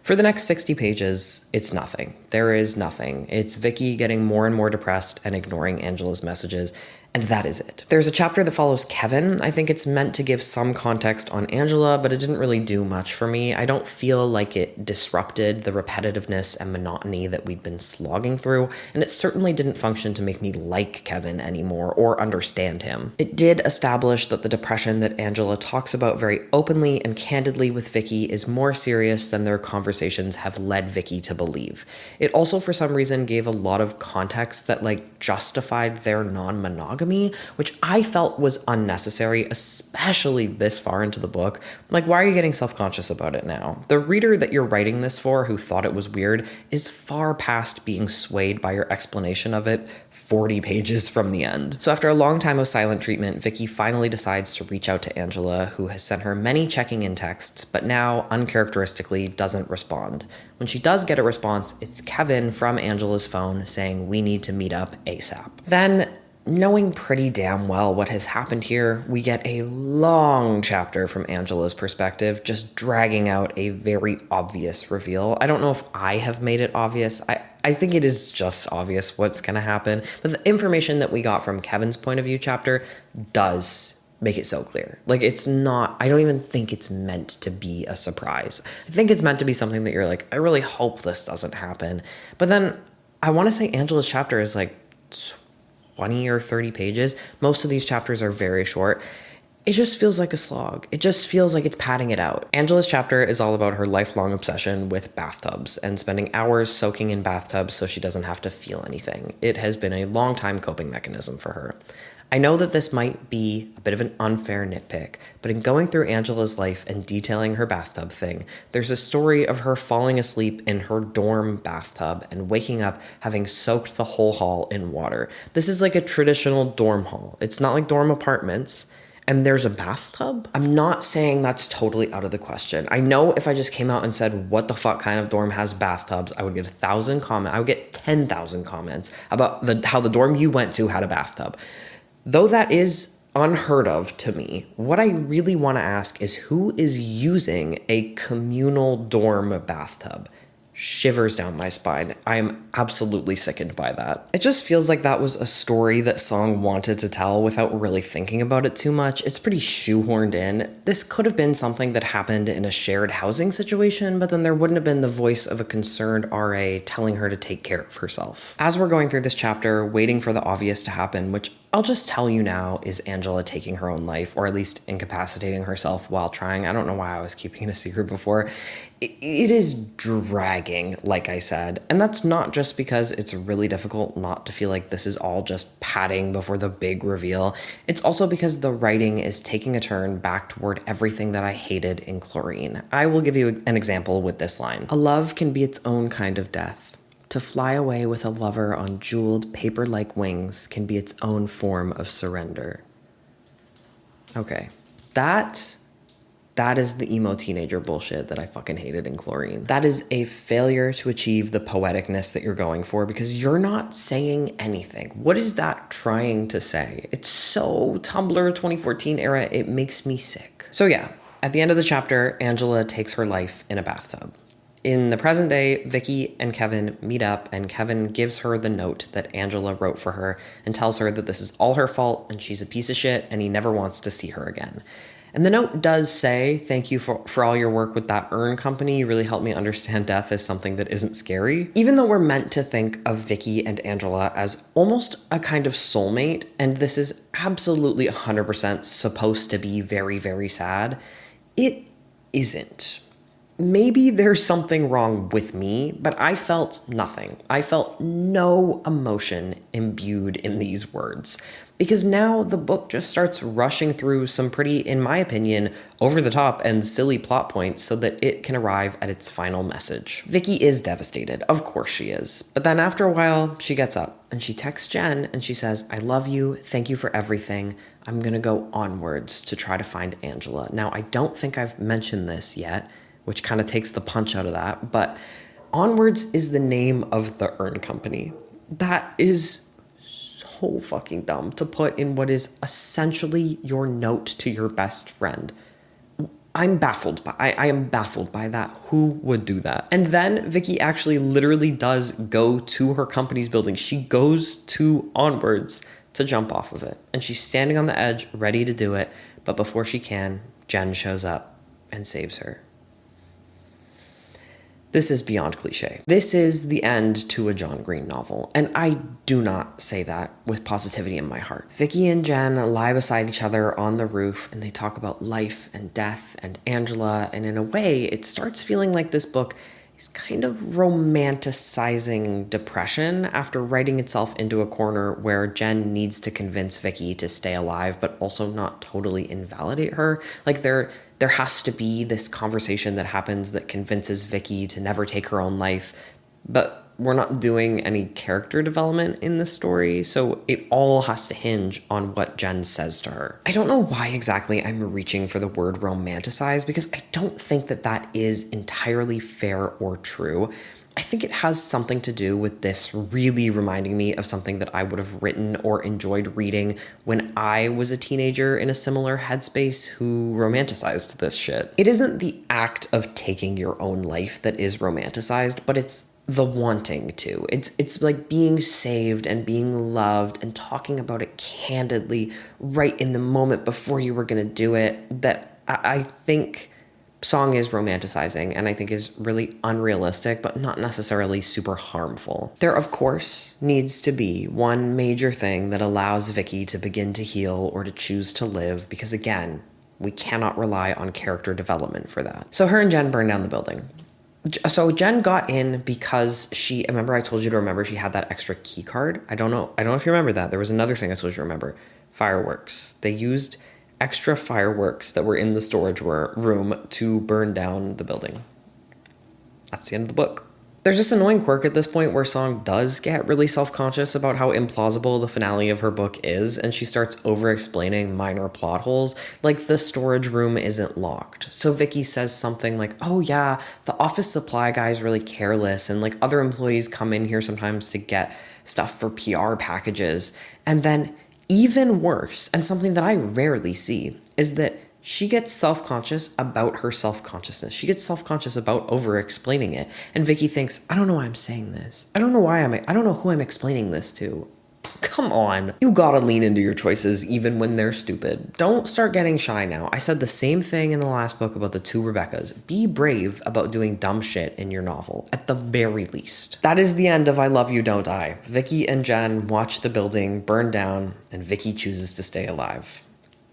For the next 60 pages, it's nothing. There is nothing. It's Vicky getting more and more depressed and ignoring Angela's messages, and that is it. There's a chapter that follows Kevin. I think it's meant to give some context on Angela, but it didn't really do much for me. I don't feel like it disrupted the repetitiveness and monotony that we'd been slogging through, and it certainly didn't function to make me like Kevin anymore or understand him. It did establish that the depression that Angela talks about very openly and candidly with Vicky is more serious than their conversations have led Vicky to believe. It also, for some reason, gave a lot of context that justified their non-monogamy, which I felt was unnecessary, especially this far into the book. Why are you getting self-conscious about it now? The reader that you're writing this for, who thought it was weird, is far past being swayed by your explanation of it 40 pages from the end. So after a long time of silent treatment, Vicky finally decides to reach out to Angela, who has sent her many checking-in texts, but now, uncharacteristically, doesn't respond. When she does get a response, it's Kevin from Angela's phone saying, "We need to meet up ASAP." Then, knowing pretty damn well what has happened here, we get a long chapter from Angela's perspective, just dragging out a very obvious reveal. I don't know if I have made it obvious. I think it is just obvious what's going to happen, but the information that we got from Kevin's point of view chapter does make it so clear. It's not, I don't even think it's meant to be a surprise. I think it's meant to be something that you're like, I really hope this doesn't happen. But then I want to say Angela's chapter is 20 or 30 pages. Most of these chapters are very short. It just feels like a slog. It just feels like it's padding it out. Angela's chapter is all about her lifelong obsession with bathtubs and spending hours soaking in bathtubs so she doesn't have to feel anything. It has been a long time coping mechanism for her. I know that this might be a bit of an unfair nitpick, but in going through Angela's life and detailing her bathtub thing, there's a story of her falling asleep in her dorm bathtub and waking up having soaked the whole hall in water. This is like a traditional dorm hall. It's not like dorm apartments. And there's a bathtub? I'm not saying that's totally out of the question. I know if I just came out and said, what the fuck kind of dorm has bathtubs, I would get 1,000 comments. I would get 10,000 comments about how the dorm you went to had a bathtub. Though that is unheard of to me, what I really want to ask is who is using a communal dorm bathtub? Shivers down my spine. I am absolutely sickened by that. It just feels like that was a story that Song wanted to tell without really thinking about it too much. It's pretty shoehorned in. This could have been something that happened in a shared housing situation, but then there wouldn't have been the voice of a concerned RA telling her to take care of herself. As we're going through this chapter, waiting for the obvious to happen, which I'll just tell you now is Angela taking her own life, or at least incapacitating herself while trying. I don't know why I was keeping it a secret before. It is dragging, like I said. And that's not just because it's really difficult not to feel like this is all just padding before the big reveal. It's also because the writing is taking a turn back toward everything that I hated in Chlorine. I will give you an example with this line. A love can be its own kind of death. To fly away with a lover on jeweled, paper-like wings can be its own form of surrender. Okay, that is the emo teenager bullshit that I fucking hated in Chlorine. That is a failure to achieve the poeticness that you're going for because you're not saying anything. What is that trying to say? It's so Tumblr 2014 era, it makes me sick. So yeah, at the end of the chapter, Angela takes her life in a bathtub. In the present day, Vicky and Kevin meet up and Kevin gives her the note that Angela wrote for her and tells her that this is all her fault and she's a piece of shit and he never wants to see her again. And the note does say, thank you for all your work with that urn company. You really helped me understand death as something that isn't scary. Even though we're meant to think of Vicky and Angela as almost a kind of soulmate, and this is absolutely 100% supposed to be very, very sad, it isn't. Maybe there's something wrong with me, but I felt nothing. I felt no emotion imbued in these words. Because now the book just starts rushing through some pretty, in my opinion, over the top and silly plot points so that it can arrive at its final message. Vicky is devastated, of course she is. But then after a while, she gets up and she texts Jen and she says, I love you, thank you for everything. I'm gonna go onwards to try to find Angela. Now, I don't think I've mentioned this yet, which kind of takes the punch out of that, but Onwards is the name of the urn company. That is so fucking dumb to put in what is essentially your note to your best friend. I am baffled by that. Who would do that? And then Vicky actually literally does go to her company's building. She goes to Onwards to jump off of it. And she's standing on the edge, ready to do it. But before she can, Jen shows up and saves her. This is beyond cliche. This is the end to a John Green novel, and I do not say that with positivity in my heart. Vicky and Jen lie beside each other on the roof, and they talk about life and death and Angela, and in a way, it starts feeling like this book is kind of romanticizing depression after writing itself into a corner where Jen needs to convince Vicky to stay alive, but also not totally invalidate her. Like there has to be this conversation that happens that convinces Vicky to never take her own life, but we're not doing any character development in the story, so it all has to hinge on what Jen says to her. I don't know why exactly I'm reaching for the word romanticize, because I don't think that that is entirely fair or true. I think it has something to do with this really reminding me of something that I would have written or enjoyed reading when I was a teenager in a similar headspace who romanticized this shit. It isn't the act of taking your own life that is romanticized, but it's the wanting to. It's like being saved and being loved and talking about it candidly right in the moment before you were gonna do it that I think Song is romanticizing and I think is really unrealistic, but not necessarily super harmful. There, of course, needs to be one major thing that allows Vicky to begin to heal or to choose to live, because again, we cannot rely on character development for that. So her and Jen burned down the building. So Jen got in because she, remember I told you to remember she had that extra key card? I don't know if you remember that. There was another thing I told you to remember. fireworks. They used extra fireworks that were in the storage room to burn down the building. That's the end of the book. There's this annoying quirk at this point where Song does get really self-conscious about how implausible the finale of her book is, and she starts over-explaining minor plot holes, like the storage room isn't locked. So Vicky says something like, oh yeah, the office supply guy is really careless, and like other employees come in here sometimes to get stuff for PR packages. And then even worse, and something that I rarely see, is that she gets self-conscious about her self-consciousness. She gets self-conscious about over-explaining it. And Vicky thinks, I don't know why I'm saying this. I don't know who I'm explaining this to. Come on. You gotta lean into your choices even when they're stupid. Don't start getting shy now. I said the same thing in the last book about the two Rebeccas. Be brave about doing dumb shit in your novel, at the very least. That is the end of I Love You, Don't I. Vicky and Jen watch the building burn down, and Vicky chooses to stay alive.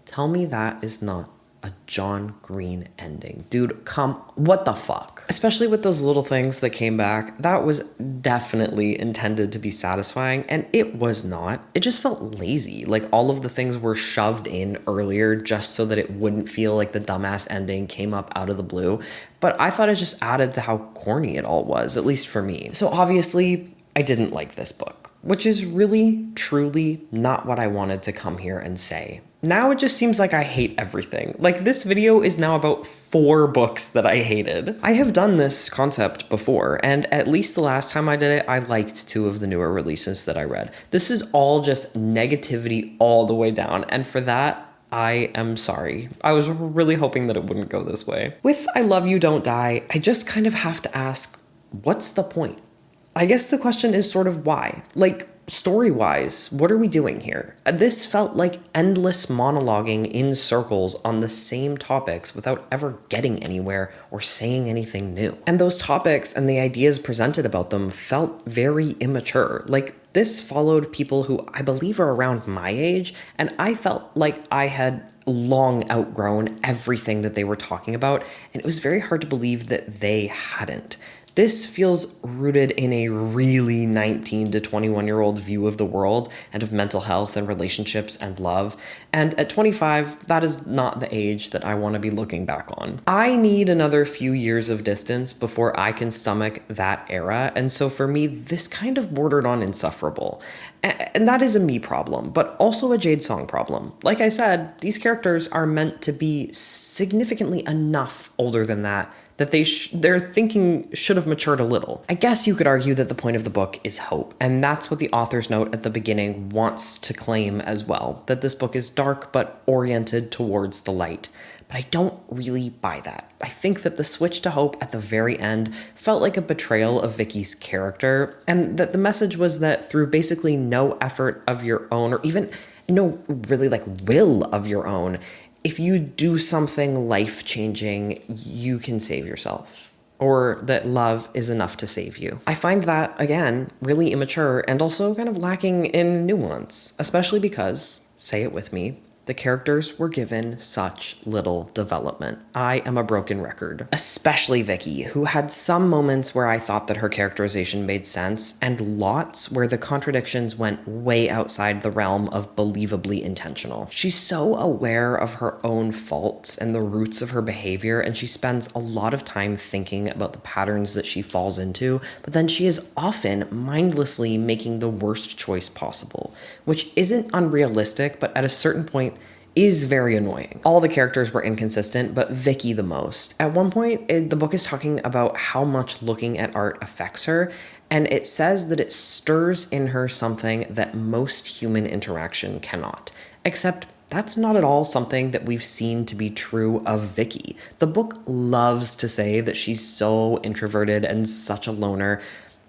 Tell me that is not a John Green ending. Dude, what the fuck? Especially with those little things that came back, that was definitely intended to be satisfying, and it was not. It just felt lazy. Like all of the things were shoved in earlier just so that it wouldn't feel like the dumbass ending came up out of the blue. But I thought it just added to how corny it all was, at least for me. So obviously, I didn't like this book, which is really, truly not what I wanted to come here and say. Now it just seems like I hate everything. Like this video is now about 4 books that I hated. I have done this concept before, and at least the last time I did it, I liked 2 of the newer releases that I read. This is all just negativity all the way down, and for that, I am sorry. I was really hoping that it wouldn't go this way. With I Love You, Don't Die, I just kind of have to ask, what's the point? I guess the question is sort of why. Like, story-wise, what are we doing here? This felt like endless monologuing in circles on the same topics without ever getting anywhere or saying anything new. And those topics and the ideas presented about them felt very immature. Like, this followed people who I believe are around my age, and I felt like I had long outgrown everything that they were talking about, and it was very hard to believe that they hadn't. This feels rooted in a really 19 to 21-year-old view of the world and of mental health and relationships and love. And at 25, that is not the age that I want to be looking back on. I need another few years of distance before I can stomach that era. And so for me, this kind of bordered on insufferable. And that is a me problem, but also a Jade Song problem. Like I said, these characters are meant to be significantly enough older than that their thinking should have matured a little. I guess you could argue that the point of the book is hope, and that's what the author's note at the beginning wants to claim as well, that this book is dark but oriented towards the light. But I don't really buy that. I think that the switch to hope at the very end felt like a betrayal of Vicky's character, and that the message was that through basically no effort of your own, or even no really like will of your own, if you do something life-changing, you can save yourself, or that love is enough to save you. I find that, again, really immature and also kind of lacking in nuance, especially because, say it with me, the characters were given such little development. I am a broken record. Especially Vicky, who had some moments where I thought that her characterization made sense, and lots where the contradictions went way outside the realm of believably intentional. She's so aware of her own faults and the roots of her behavior, and she spends a lot of time thinking about the patterns that she falls into, but then she is often mindlessly making the worst choice possible, which isn't unrealistic, but at a certain point is very annoying. All the characters were inconsistent, but Vicky the most. At one point, the book is talking about how much looking at art affects her, and it says that it stirs in her something that most human interaction cannot. Except that's not at all something that we've seen to be true of Vicky. The book loves to say that she's so introverted and such a loner,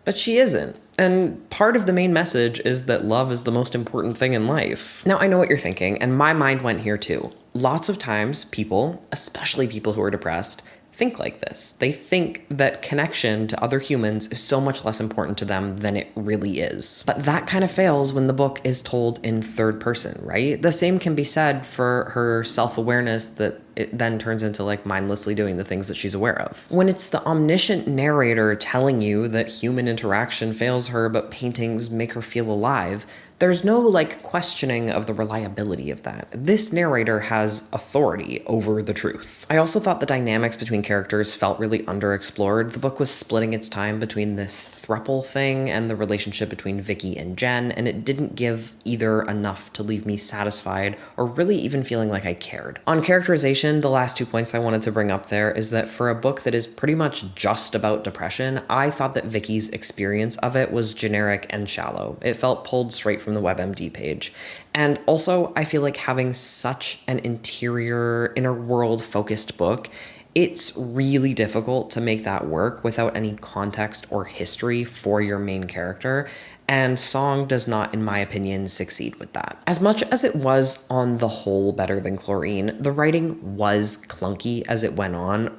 but she isn't. And part of the main message is that love is the most important thing in life. Now, I know what you're thinking, and my mind went here too. Lots of times people, especially people who are depressed, think like this. They think that connection to other humans is so much less important to them than it really is. But that kind of fails when the book is told in third person, right? The same can be said for her self-awareness that it then turns into like mindlessly doing the things that she's aware of. When it's the omniscient narrator telling you that human interaction fails her but paintings make her feel alive, There's no like questioning of the reliability of that. This narrator has authority over the truth. I also thought the dynamics between characters felt really underexplored. The book was splitting its time between this throuple thing and the relationship between Vicky and Jen, and it didn't give either enough to leave me satisfied or really even feeling like I cared. On characterization, the last 2 points I wanted to bring up there is that for a book that is pretty much just about depression, I thought that Vicky's experience of it was generic and shallow. It felt pulled straight from the WebMD page. And also, I feel like having such an inner world focused book, it's really difficult to make that work without any context or history for your main character, and Song does not, in my opinion, succeed with that. As much as it was on the whole better than Chlorine, the writing was clunky as it went on.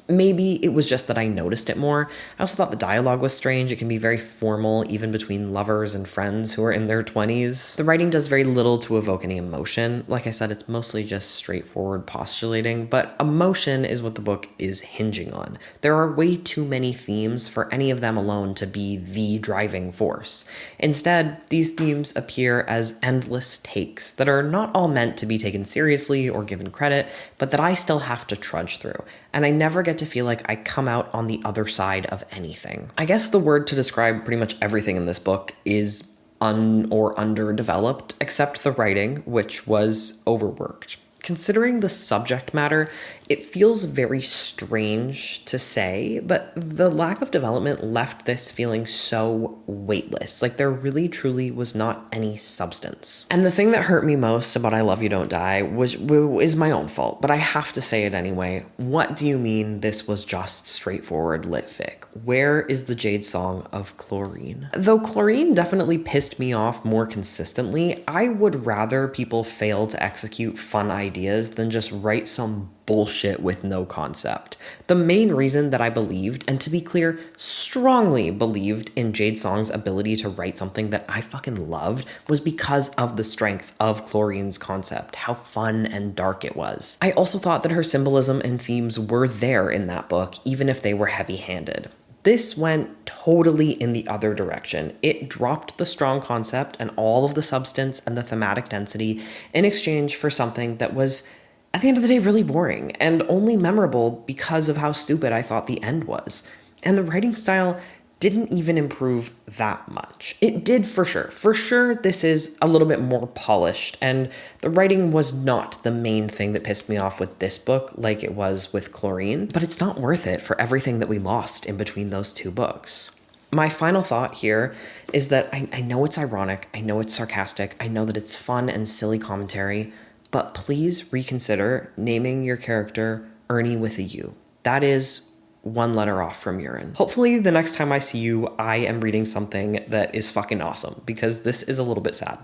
Maybe it was just that I noticed it more. I also thought the dialogue was strange. It can be very formal, even between lovers and friends who are in their 20s. The writing does very little to evoke any emotion. Like I said, it's mostly just straightforward postulating, but emotion is what the book is hinging on. There are way too many themes for any of them alone to be the driving force. Instead, these themes appear as endless takes that are not all meant to be taken seriously or given credit, but that I still have to trudge through. And I never get to feel like I come out on the other side of anything. I guess the word to describe pretty much everything in this book is underdeveloped, except the writing, which was overworked. Considering the subject matter, it feels very strange to say, but the lack of development left this feeling so weightless. Like there really truly was not any substance. And the thing that hurt me most about I Love You Don't Die is my own fault, but I have to say it anyway. What do you mean this was just straightforward lit fic? Where is the Jade song of Chlorine? Though Chlorine definitely pissed me off more consistently, I would rather people fail to execute fun ideas than just write some bullshit with no concept. The main reason that I believed, and to be clear, strongly believed in Jade Song's ability to write something that I fucking loved was because of the strength of Chlorine's concept, how fun and dark it was. I also thought that her symbolism and themes were there in that book, even if they were heavy-handed. This went totally in the other direction. It dropped the strong concept and all of the substance and the thematic density in exchange for something that was, at the end of the day, really boring and only memorable because of how stupid I thought the end was. And the writing style didn't even improve that much. It did for sure. For sure, this is a little bit more polished, and the writing was not the main thing that pissed me off with this book like it was with Chlorine, but it's not worth it for everything that we lost in between those two books. My final thought here is that I know it's ironic, I know it's sarcastic, I know that it's fun and silly commentary, but please reconsider naming your character Ernie with a U. That is one letter off from urine. Hopefully the next time I see you, I am reading something that is fucking awesome, because this is a little bit sad.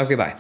Okay, bye.